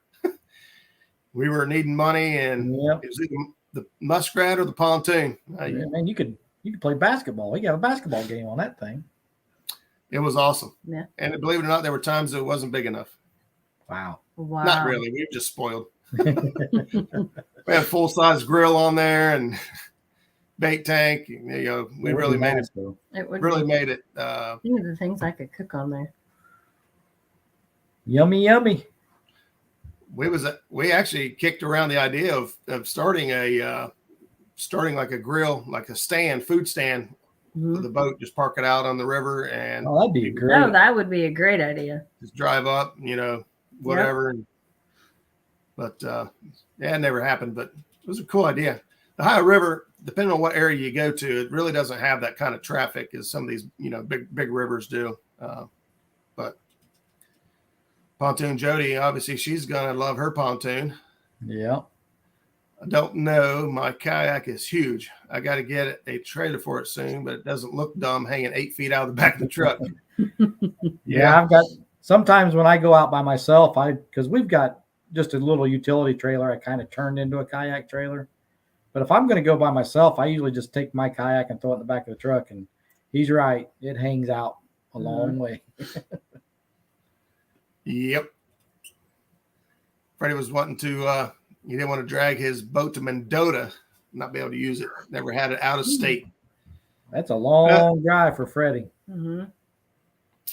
needing money, and it was either the Muskrat or the pontoon. Man, you could play basketball. You got a basketball game on that thing. It was awesome. Yeah. And believe it or not, there were times that it wasn't big enough. Wow. Not really. We were just spoiled. We had a full-size grill on there and bait tank. You know, we really made it. It would really made it. Think of the things I could cook on there. Yummy, yummy. We actually kicked around the idea of starting like a grill, like a food stand for the boat, just park it out on the river, and that'd be great. Oh, that would be a great idea. Just drive up, you know, whatever. Yep. But it never happened. But it was a cool idea. The Ohio River, depending on what area you go to, it really doesn't have that kind of traffic as some of these, you know, big rivers do. But Pontoon Jody, obviously, she's gonna love her pontoon. Yeah. I don't know. My kayak is huge. I got to get a trailer for it soon, but it doesn't look dumb hanging 8 feet out of the back of the truck. Yeah, I've got sometimes when I go out by myself, because we've got just a little utility trailer I kind of turned into a kayak trailer. But if I'm going to go by myself, I usually just take my kayak and throw it in the back of the truck. And he's right. It hangs out a long way. Yep. Freddie was wanting to, he didn't want to drag his boat to Mendota, not be able to use it. Never had it out of state. That's a long drive for Freddie. Mm-hmm.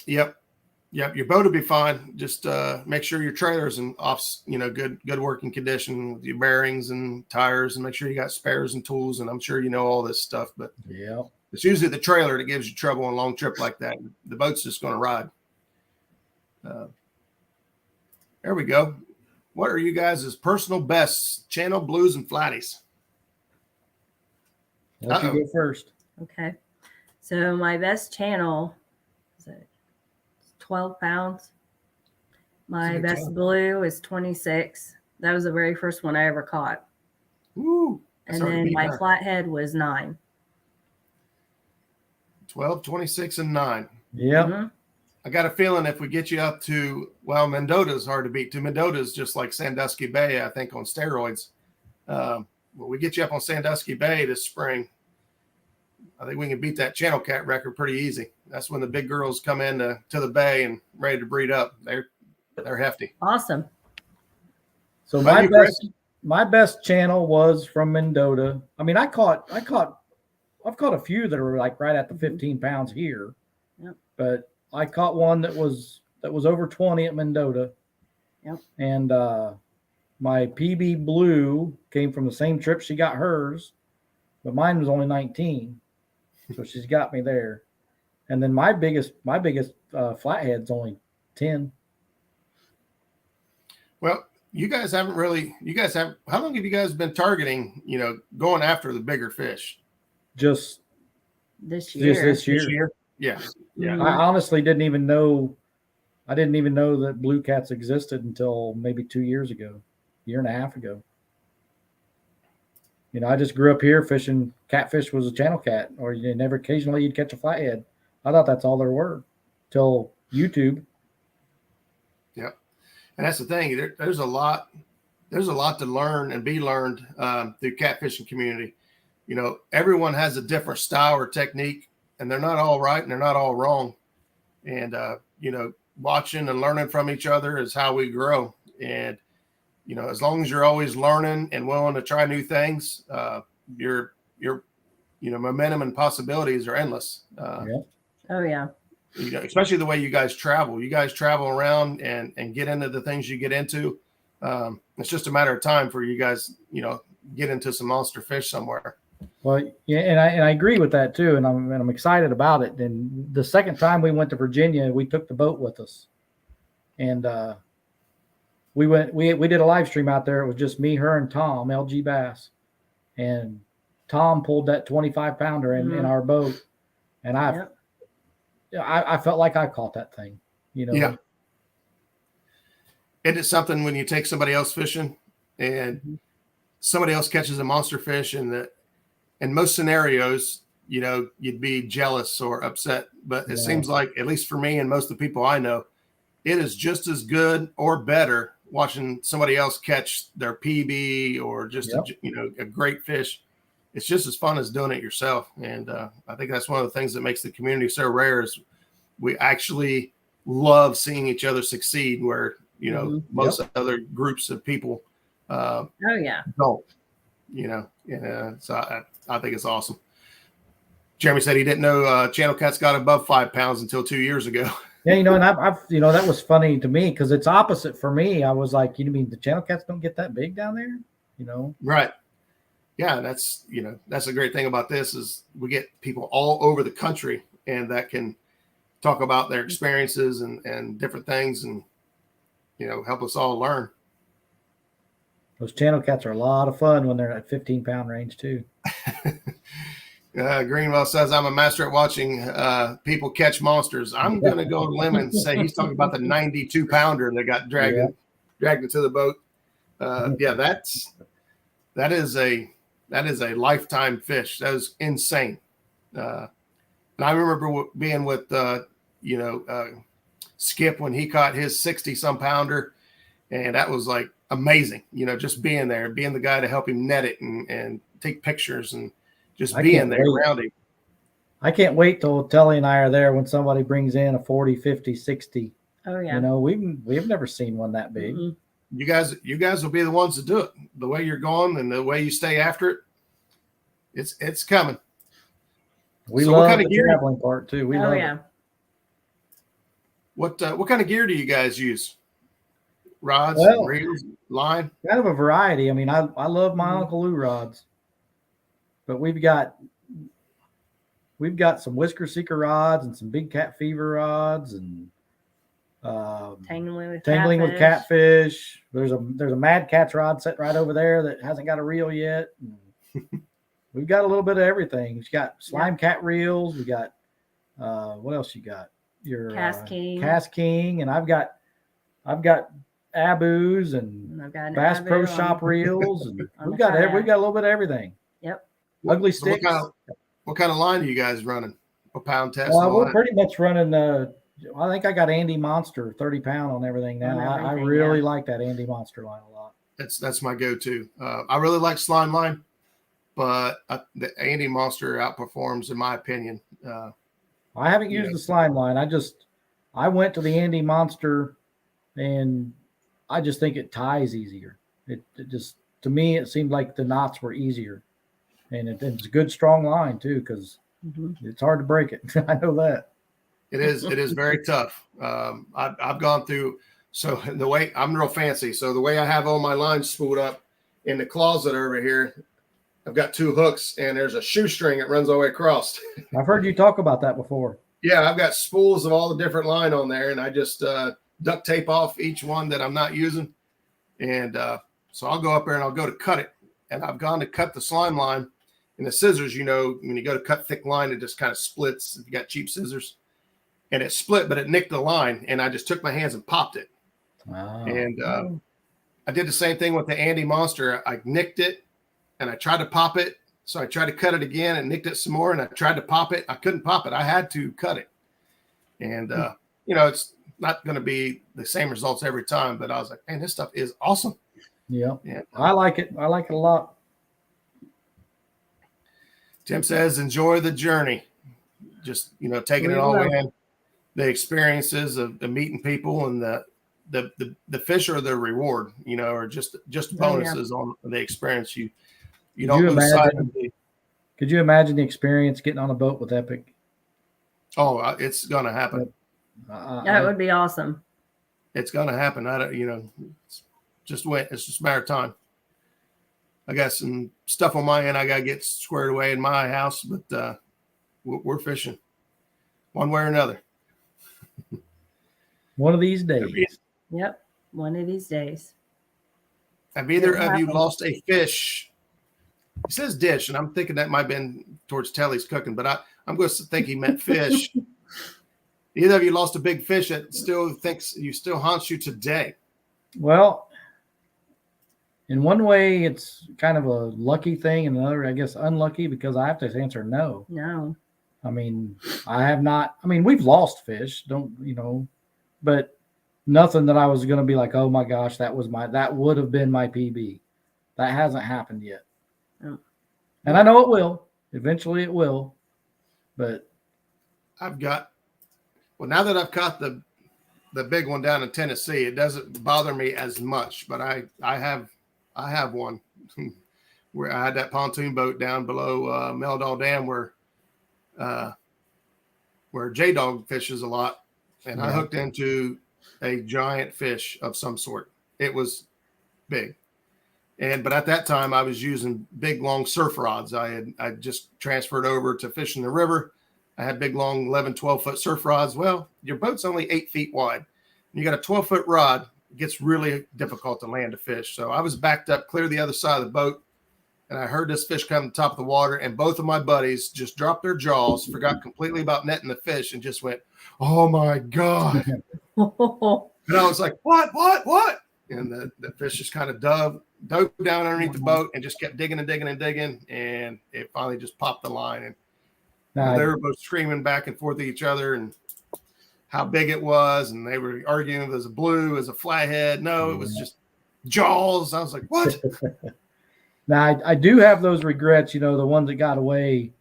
Yep. Your boat will be fine. Just make sure your trailer's in good working condition with your bearings and tires, and make sure you got spares and tools. And I'm sure you know all this stuff, but yeah, it's usually the trailer that gives you trouble on a long trip like that. The boat's just going to ride. There we go. What are you guys' personal bests, channel, blues, and flatties? Let you go first. Okay. So my best channel is 12 pounds. My best blue is 26. That was the very first one I ever caught. Woo. And then my flathead was 9. 12, 26, and 9. Yeah. Mm-hmm. I got a feeling if we get you up to, Mendota's hard to beat too. Mendota's just like Sandusky Bay, I think, on steroids. We get you up on Sandusky Bay this spring, I think we can beat that channel cat record pretty easy. That's when the big girls come in to the bay and ready to breed up. They're hefty. Awesome. So my best channel was from Mendota. I mean, I've caught a few that are like right at the 15 pounds here. Yep. But I caught one that was over 20 at Mendota. Yep. And my PB Blue came from the same trip she got hers, but mine was only 19. So she's got me there. And then my biggest flathead's only 10. Well, how long have you guys been targeting, going after the bigger fish? Just this year. This year. Yeah. Yeah. I honestly didn't even know that blue cats existed until maybe 2 years ago, year and a half ago. I just grew up here fishing. Catfish was a channel cat, or occasionally you'd catch a flathead. I thought that's all there were till YouTube. Yep. And that's the thing. There's a lot to learn and be learned through catfishing community. Everyone has a different style or technique, and they're not all right and they're not all wrong. And, watching and learning from each other is how we grow. And, as long as you're always learning and willing to try new things, your momentum and possibilities are endless. Yeah. Oh yeah. Especially the way you guys travel. You guys travel around and get into the things you get into. It's just a matter of time for you guys, get into some monster fish somewhere. Well, yeah, and I agree with that too, and I'm excited about it. And the second time we went to Virginia, we took the boat with us, and we did a live stream out there. It was just me, her, and Tom, LG Bass, and Tom pulled that 25 pounder in our boat, and I felt like I caught that thing. Yeah. Isn't it something when you take somebody else fishing and somebody else catches a monster fish, and in most scenarios, you'd be jealous or upset, but it seems like, at least for me and most of the people I know, it is just as good or better watching somebody else catch their PB or just a great fish. It's just as fun as doing it yourself. And I think that's one of the things that makes the community so rare is we actually love seeing each other succeed, where most other groups of people don't. So I think it's awesome. Jeremy said he didn't know channel cats got above 5 pounds until 2 years ago. Yeah, and I've that was funny to me because it's opposite for me. I was like, you mean the channel cats don't get that big down there? Right. Yeah, that's a great thing about this is we get people all over the country and that can talk about their experiences and different things and help us all learn. Those channel cats are a lot of fun when they're at 15-pound range too. Greenwell says, I'm a master at watching people catch monsters. I'm going to go on a limb and say he's talking about the 92-pounder that got dragged into the boat. That is a lifetime fish. That is insane. And I remember being with Skip when he caught his 60-some pounder, and that was like amazing. Just being there, being the guy to help him net it and take pictures and just being there around him. I can't wait till Tellie and I are there when somebody brings in a 40, 50, 60. Oh yeah. You know, we've never seen one that big. Mm-hmm. You guys will be the ones to do it. The way you're going and the way you stay after it, it's coming. We love the traveling part too. We love it. What kind of gear do you guys use? Rods, reels, line? Kind of a variety. I mean, I love my Uncle Lou rods, but we've got some Whisker Seeker rods and some Big Cat Fever rods and tangling with catfish. There's a Mad Cat's rod sitting right over there that hasn't got a reel yet. We've got a little bit of everything. We've got slime cat reels. We got what else you got? Your Cast King, and I've got Abus and Bass Pro Shop reels, and we've got a little bit of everything. Yep. Ugly sticks. What kind of line are you guys running? A pound test? We're pretty much running I think I got Andy Monster 30 pound on everything now. I really like that Andy Monster line a lot. That's my go-to. I really like slime line, but the Andy Monster outperforms in my opinion. I haven't used the slime line. I went to the Andy Monster, and I just think it ties easier. It just, to me, it seemed like the knots were easier, and it's a good strong line too, because it's hard to break it. I know that. It is very tough. I've gone through. So the way I'm real fancy. So the way I have all my lines spooled up in the closet over here, I've got 2 hooks and there's a shoestring that runs all the way across. I've heard you talk about that before. Yeah, I've got spools of all the different line on there, and I just duct tape off each one that I'm not using. And so I'll go up there and I'll go to cut it. And I've gone to cut the slime line. And the scissors, when you go to cut thick line, it just kind of splits if you got cheap scissors. And it split, but it nicked the line. And I just took my hands and popped it. Wow. And I did the same thing with the Andy Monster. I nicked it and I tried to pop it. So I tried to cut it again and nicked it some more. And I tried to pop it. I couldn't pop it. I had to cut it. And, it's not going to be the same results every time. But I was like, man, this stuff is awesome. Yeah. I like it. I like it a lot. Tim says, enjoy the journey. Just, taking it all in. The experiences of meeting people and the fish are the reward, or just bonuses on the experience. You don't lose sight of the. Could you imagine the experience getting on a boat with Epic? Oh, it's going to happen. That would be awesome. It's going to happen. It's just a matter of time. I got some stuff on my end I got to get squared away in my house, but we're fishing one way or another. One of these days. Yep. One of these days. Have either of you lost a fish? He says dish, and I'm thinking that might have been towards Tellie's cooking, but I'm going to think he meant fish. Either of you lost a big fish that still haunts you today? Well, in one way, it's kind of a lucky thing, and another, I guess, unlucky, because I have to answer no. No. I mean, I have not. I mean, we've lost fish, but nothing that I was going to be like, oh my gosh, that would have been my PB. That hasn't happened yet. Oh. And I know it will. Eventually it will. But now that I've caught the big one down in Tennessee, it doesn't bother me as much, but I have one where I had that pontoon boat down below Meldal Dam where JDog fishes a lot. And I hooked into a giant fish of some sort. It was big. But at that time I was using big, long surf rods. I just transferred over to fishing the river. I had big, long 11, 12-foot surf rods. Well, your boat's only 8 feet wide. You got a 12-foot rod. It gets really difficult to land a fish. So I was backed up clear the other side of the boat. And I heard this fish come to the top of the water, and both of my buddies just dropped their jaws, forgot completely about netting the fish, and just went, oh, my God. And I was like, what? And the fish just kind of dove down underneath the boat and just kept digging and digging and digging, and it finally just popped the line. And they were both screaming back and forth at each other and how big it was, and they were arguing if it was a blue, as a flathead. No, it was just jaws. I was like, what? Now I do have those regrets, the ones that got away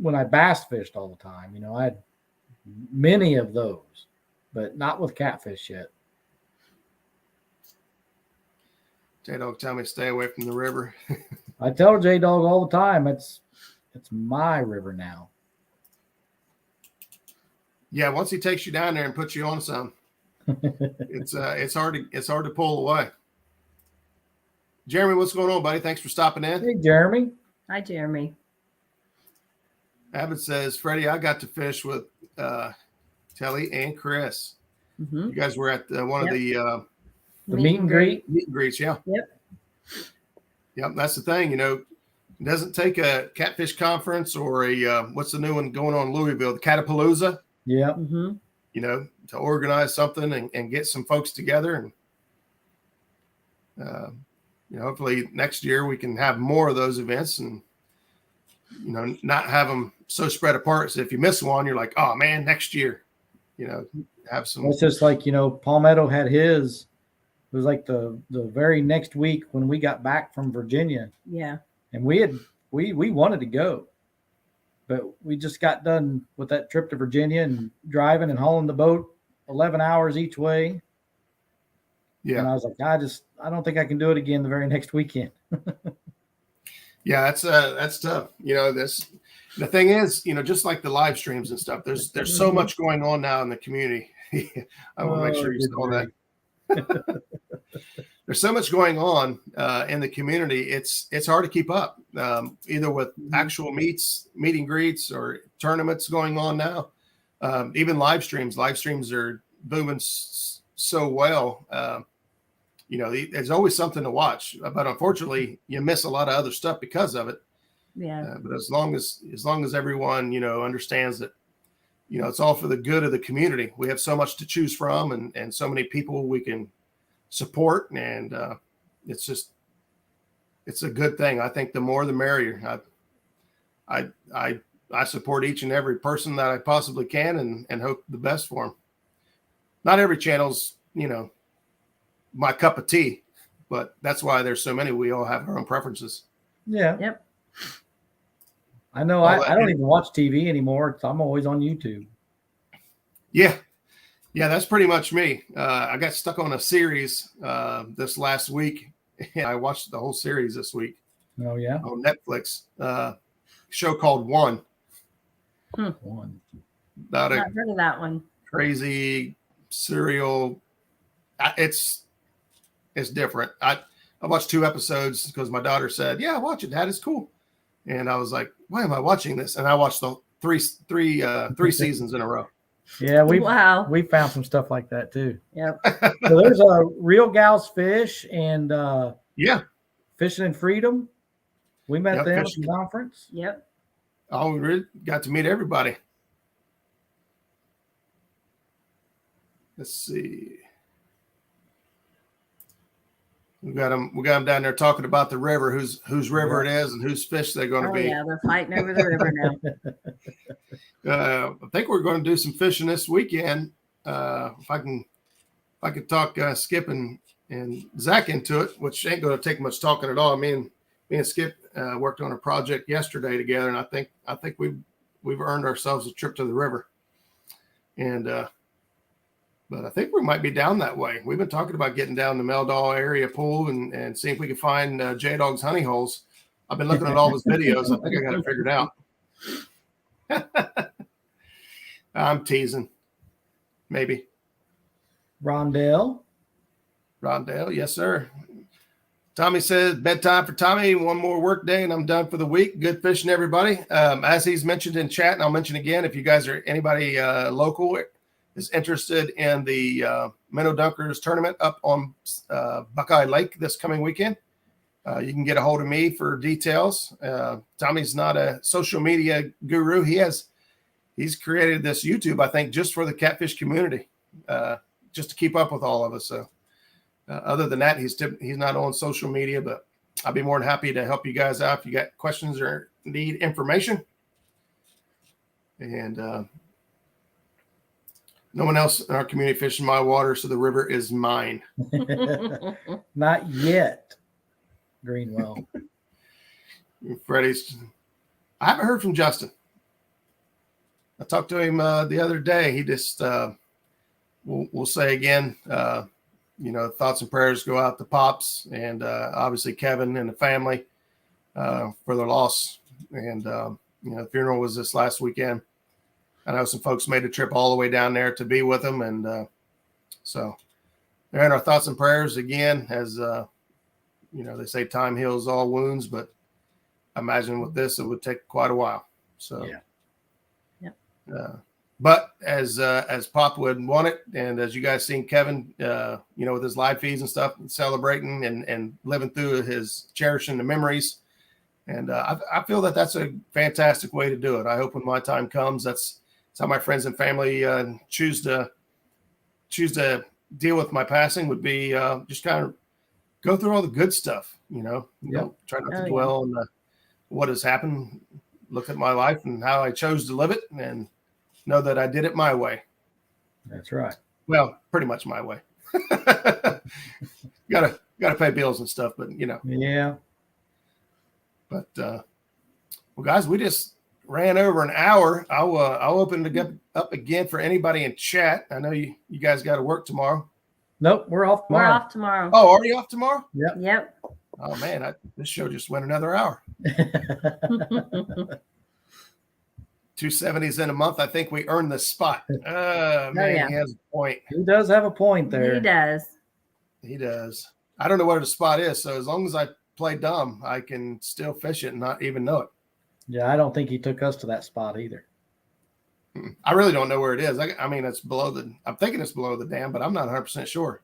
when I bass fished all the time. I had many of those, but not with catfish yet. JDog tell me to stay away from the river. I tell JDog all the time, it's my river now. Yeah, once he takes you down there and puts you on some, it's hard to pull away. Jeremy, what's going on, buddy? Thanks for stopping in. Hey, Jeremy. Hi, Jeremy. Abbott says, Freddie, I got to fish with Tellie and Chris. Mm-hmm. You guys were at one of the meet and greet. Meet and greets, yeah. Yep, that's the thing. It doesn't take a Catfish Conference or a what's the new one going on in Louisville, the Catapalooza. Yeah. Mm-hmm. To organize something and get some folks together, and hopefully next year we can have more of those events, and not have them so spread apart. So if you miss one, you're like, oh man, next year, have some. It's just like Palmetto had his. It was like the very next week when we got back from Virginia. Yeah. And we wanted to go, but we just got done with that trip to Virginia and driving and hauling the boat 11 hours each way. Yeah. And I was like, I don't think I can do it again the very next weekend. Yeah, that's tough. The thing is, just like the live streams and stuff, there's so much going on now in the community. I want to make sure you saw that. There's so much going on in the community. It's hard to keep up, either with actual meet and greets, or tournaments going on now. Even live streams. Live streams are booming so well. There's always something to watch, but unfortunately, you miss a lot of other stuff because of it. Yeah. But as long as everyone understands that, it's all for the good of the community. We have so much to choose from, and so many people we can support, and it's a good thing. I think the more the merrier. I support each and every person that I possibly can, and hope the best for them. Not every channel's my cup of tea, but that's why there's so many. We all have our own preferences. Yeah. Yep. I know. I don't even watch TV anymore. I'm always on YouTube. Yeah. Yeah, that's pretty much me. I got stuck on a series this last week, and I watched the whole series this week. Oh, yeah? On Netflix. Show called One. One. Not heard of that one. Crazy serial. It's different. I watched 2 episodes because my daughter said, "Yeah, watch it, Dad. It's cool." And I was like, "Why am I watching this?" And I watched the three seasons in a row. Yeah, we found some stuff like that too. Yep. So there's a Real Gals Fish and Fishing in Freedom. We met them at the conference. Yep. Oh, we really got to meet everybody. Let's see. We got them down there talking about the river, whose river it is, and whose fish they're going to be. Yeah, they're fighting over the river now. I think we're going to do some fishing this weekend. If I could talk Skip and Zach into it, which ain't going to take much talking at all. Me and Skip worked on a project yesterday together, and I think we've earned ourselves a trip to the river. And but I think we might be down that way. We've been talking about getting down the Meldal area pool and seeing if we can find JDog's honey holes. I've been looking at all his videos. I think I got it figured out. I'm teasing. Maybe. Rondell, yes, sir. Tommy says, bedtime for Tommy. One more work day and I'm done for the week. Good fishing, everybody. As he's mentioned in chat, and I'll mention again, if you guys are anybody local is interested in the Minnow Dunkers tournament up on Buckeye Lake this coming weekend, you can get a hold of me for details. Tommy's not a social media guru. He's created this YouTube, I think, just for the catfish community, just to keep up with all of us. So other than that, he's not on social media, but I'll be more than happy to help you guys out if you got questions or need information. And no one else in our community fishing my water, so the river is mine. Not yet. Greenwell. Freddie's. I haven't heard from Justin. I talked to him the other day. He just, we'll say again, thoughts and prayers go out to Pops and obviously Kevin and the family for their loss. And, the funeral was this last weekend. I know some folks made the trip all the way down there to be with him. And so they're in our thoughts and prayers again, as, they say time heals all wounds, but I imagine with this, it would take quite a while. So, yeah. But as Pop would want it, and as you guys seen Kevin, with his live feeds and stuff, celebrating and living through his cherishing the memories, and I feel that that's a fantastic way to do it. I hope when my time comes, that's how my friends and family choose to deal with my passing, would be just kind of go through all the good stuff. Try not to dwell on what has happened. Look at my life and how I chose to live it, and know that I did it my way. That's right. Well, pretty much my way. Gotta pay bills and stuff, but Yeah. But well, guys, we just ran over an hour. I'll open it up again for anybody in chat. I know you guys got to work tomorrow. Nope, we're off tomorrow. We're off tomorrow. Oh, are you off tomorrow? Yep. Oh man, this show just went another hour. 270s in a month. I think we earned this spot. Man, he has a point. He does have a point there. He does. I don't know what the spot is, so as long as I play dumb, I can still fish it and not even know it. Yeah, I don't think he took us to that spot either. I really don't know where it is. I mean, it's below I'm thinking it's below the dam, but I'm not 100% sure.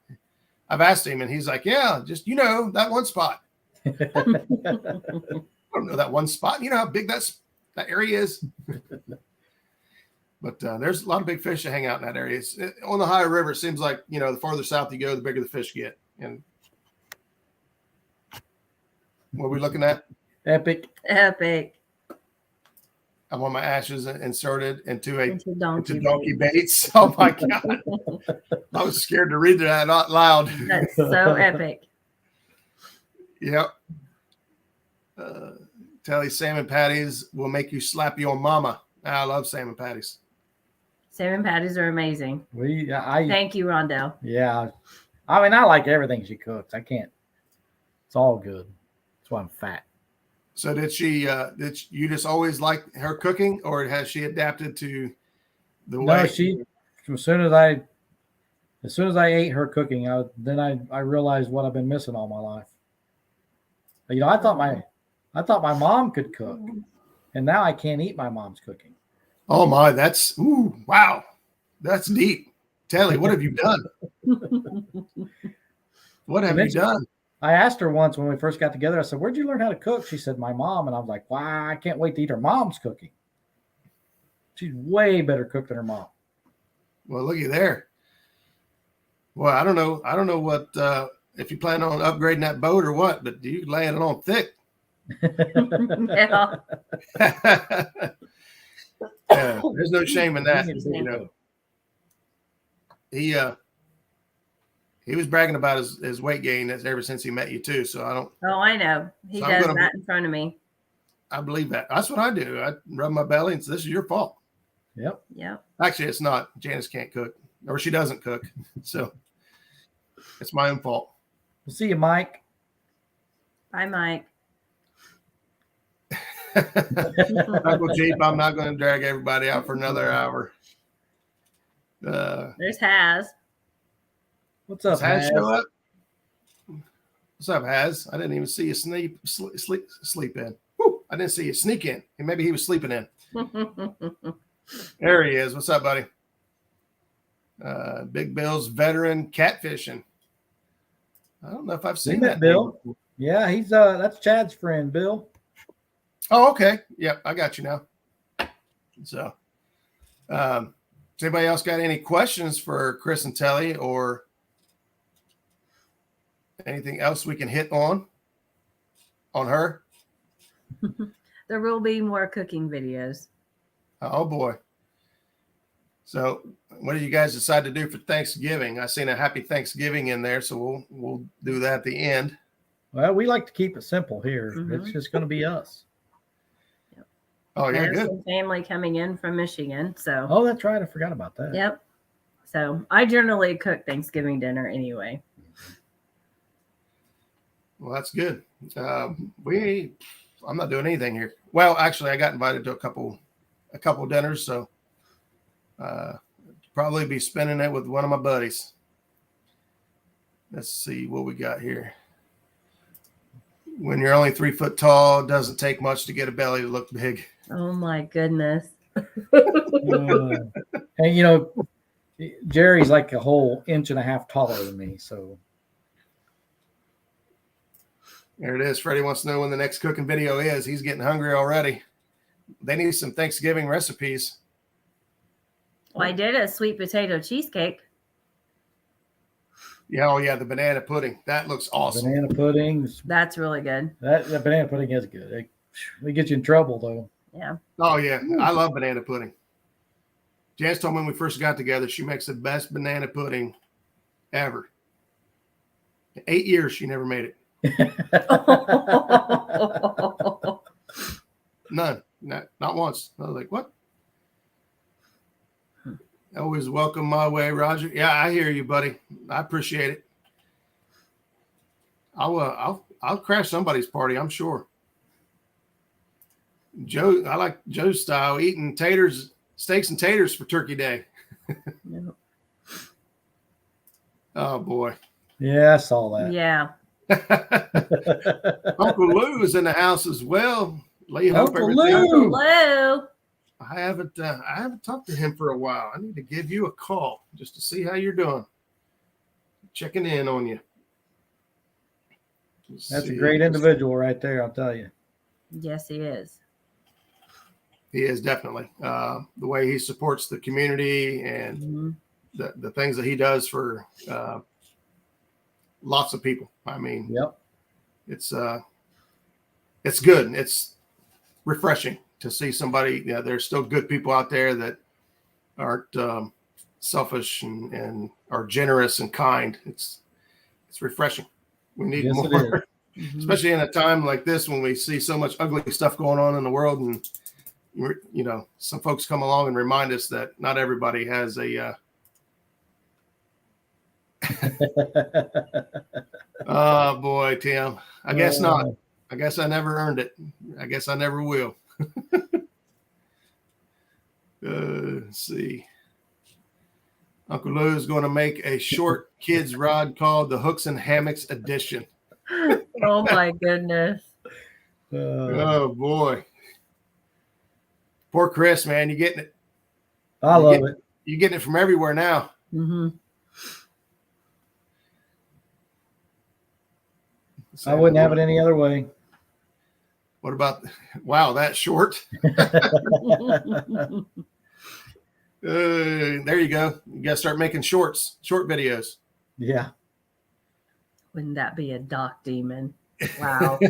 I've asked him, and he's like, yeah, just, that one spot. I don't know that one spot. You know how big that area is? But there's a lot of big fish that hang out in that area. On the higher river, it seems like, the farther south you go, the bigger the fish get. And what are we looking at? Epic. I want my ashes inserted into donkey baits. Oh my God. I was scared to read that out loud. That's so epic. Yep. Tellie, salmon patties will make you slap your mama. I love salmon patties. Salmon patties are amazing. Thank you, Rondell. Yeah. I mean, I like everything she cooks. I can't. It's all good. That's why I'm fat. So did you just always like her cooking, or has she adapted to the way? No, as soon as I ate her cooking, I realized what I've been missing all my life. I thought my mom could cook, and now I can't eat my mom's cooking. Oh my, wow. That's deep. Tellie, what have you done? What have you done? I asked her once when we first got together, I said, where'd you learn how to cook? She said, my mom. And I was like, wow, I can't wait to eat her mom's cooking. She's way better cook than her mom. Well, looky there. Well, I don't know what, if you plan on upgrading that boat or what, but you laying it on thick. Yeah, there's no shame in that. He was bragging about his weight gain ever since he met you too. So I don't. Oh, I know. He does that in front of me. I believe that. That's what I do. I rub my belly and say, this is your fault. Yep. Actually, it's not. Janice can't cook, or she doesn't cook. So it's my own fault. We'll see you, Mike. Bye, Mike. Uncle Jeep, I'm not going to drag everybody out for another hour. There's Haz. What's up, Haz? Show up? What's up, Haz? I didn't even see you sleep in. Woo, I didn't see you sneak in. And maybe he was sleeping in. There he is. What's up, buddy? Big Bill's veteran catfishing. I don't know if I've seen that. Bill. Yeah, he's that's Chad's friend, Bill. Oh, okay. Yep, I got you now. So, does anybody else got any questions for Chris and Tellie, or anything else we can hit on her? There will be more cooking videos. Oh boy. So, what did you guys decide to do for Thanksgiving? I seen a happy Thanksgiving in there, so we'll do that at the end. Well, we like to keep it simple here. Mm-hmm. It's just going to be us. Yep. Oh, yeah, good. Some family coming in from Michigan. So. Oh, that's right. I forgot about that. Yep. So I generally cook Thanksgiving dinner anyway. Well, that's good. I'm not doing anything here. Well, actually, I got invited to a couple dinners, so probably be spending it with one of my buddies. Let's see what we got here. When you're only 3 foot tall, it doesn't take much to get a belly to look big. Oh my goodness. And you know, Jerry's like a whole 1.5 inches taller than me, so. There it is. Freddie wants to know when the next cooking video is. He's getting hungry already. They need some Thanksgiving recipes. Well, I did a sweet potato cheesecake. Yeah, oh yeah, the banana pudding. That looks awesome. Banana pudding. That's really good. That banana pudding is good. It gets you in trouble though. Yeah. Oh yeah, I love banana pudding. Janice told me when we first got together, she makes the best banana pudding ever. 8 years, she never made it. None. Not once. I was like, what? Always welcome my way, Roger. Yeah, I hear you, buddy. I appreciate it. I'll crash somebody's party, I'm sure. Joe, I like Joe's style, eating steaks and taters for Turkey Day. Yep. Oh boy. Yeah, I saw that. Yeah. Uncle Lou is in the house as well. Uncle Lou. Hello. I haven't talked to him for a while. I need to give you a call just to see how you're doing. Checking in on you. That's a great individual right there, I'll tell you. Yes, he is. He is definitely. The way he supports the community and the things that he does for lots of people. I mean, yep. It's good. It's refreshing to see somebody. Yeah, there's still good people out there that aren't selfish and are generous and kind. It's refreshing. We need more, especially in a time like this when we see so much ugly stuff going on in the world, and you know, some folks come along and remind us that not everybody has a. Oh boy, Tim. I guess not. I guess I never earned it. I guess I never will. Let's see. Uncle Lou is going to make a short kids rod called the Hooks and Hammocks Edition. Oh my goodness. Oh boy. Poor Chris, man. You're getting it. I love it. You're getting it from everywhere now. Mm-hmm. I wouldn't have it any other way. What about, wow, that short? There you go. You got to start making short videos. Yeah. Wouldn't that be a doc demon? Wow.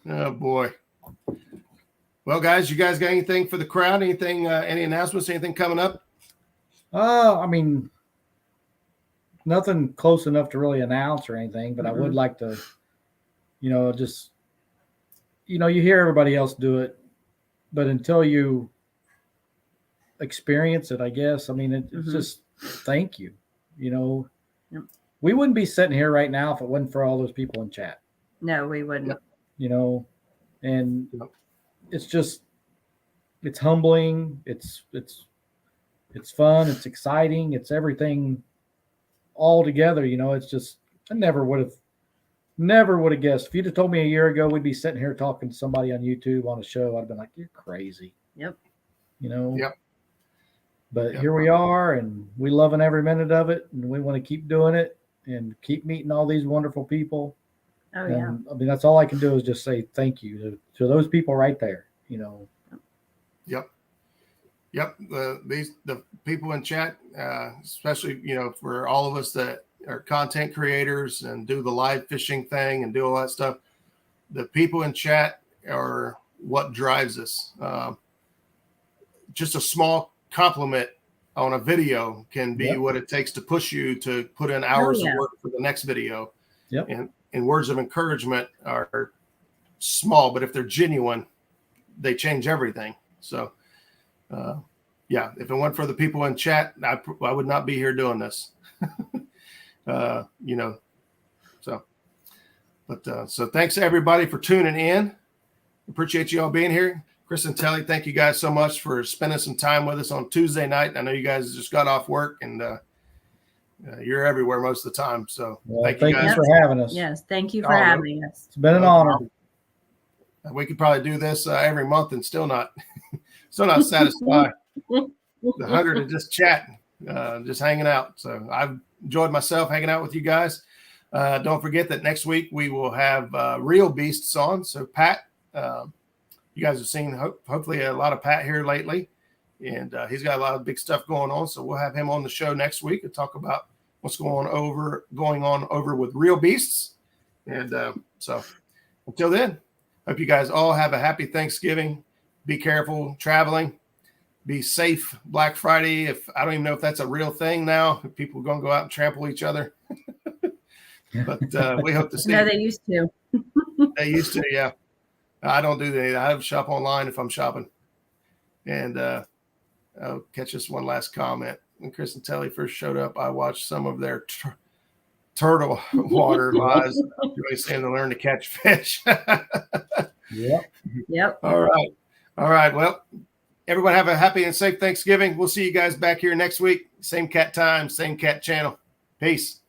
Oh boy. Well, guys, you guys got anything for the crowd? Anything, any announcements, anything coming up? I mean, nothing close enough to really announce or anything, but I would like to, you know, just, you know, you hear everybody else do it, but until you experience it, I guess, I mean, it's just thank you, you know. Yep. We wouldn't be sitting here right now if it wasn't for all those people in chat. No, we wouldn't. Yep. You know, and it's just, it's humbling. It's fun. It's exciting. It's everything all together. You know, it's just, I never would have guessed. If you'd have told me a year ago, we'd be sitting here talking to somebody on YouTube on a show, I'd have been like, you're crazy. Yep. You know? Yep. But here we are, and we loving every minute of it, and we want to keep doing it and keep meeting all these wonderful people. Oh, yeah. And, I mean, that's all I can do is just say thank you to those people right there, you know. Yep. The people in chat, especially, you know, for all of us that are content creators and do the live fishing thing and do all that stuff, the people in chat are what drives us. Just a small compliment on a video can be what it takes to push you to put in hours of work for the next video. Yep. And words of encouragement are small, but if they're genuine, they change everything. So, yeah, if it weren't for the people in chat, I would not be here doing this. You know, so, but so thanks to everybody for tuning in. Appreciate you all being here. Chris and Tellie, thank you guys so much for spending some time with us on Tuesday night. I know you guys just got off work and you're everywhere most of the time. So thank you guys for having us. Yes, thank you for having us. It's been an honor. We could probably do this every month and still not satisfied. The 100 and just chatting, just hanging out. So I've enjoyed myself hanging out with you guys. Don't forget that next week we will have real beasts on. So Pat, you guys have seen hopefully a lot of Pat here lately, and he's got a lot of big stuff going on. So we'll have him on the show next week and talk about what's going on over with real beasts. And so until then, hope you guys all have a happy Thanksgiving. Be careful traveling. Be safe Black Friday. If I don't even know if that's a real thing now, if people are going to go out and trample each other. But we hope to see. No, they used to. They used to, yeah. I don't do that. I shop online if I'm shopping. And I'll catch this one last comment. When Chris and Tellie first showed up, I watched some of their turtle water lives. Really seem to learn to catch fish. Yep. All right. Well, everyone have a happy and safe Thanksgiving. We'll see you guys back here next week. Same cat time, same cat channel. Peace.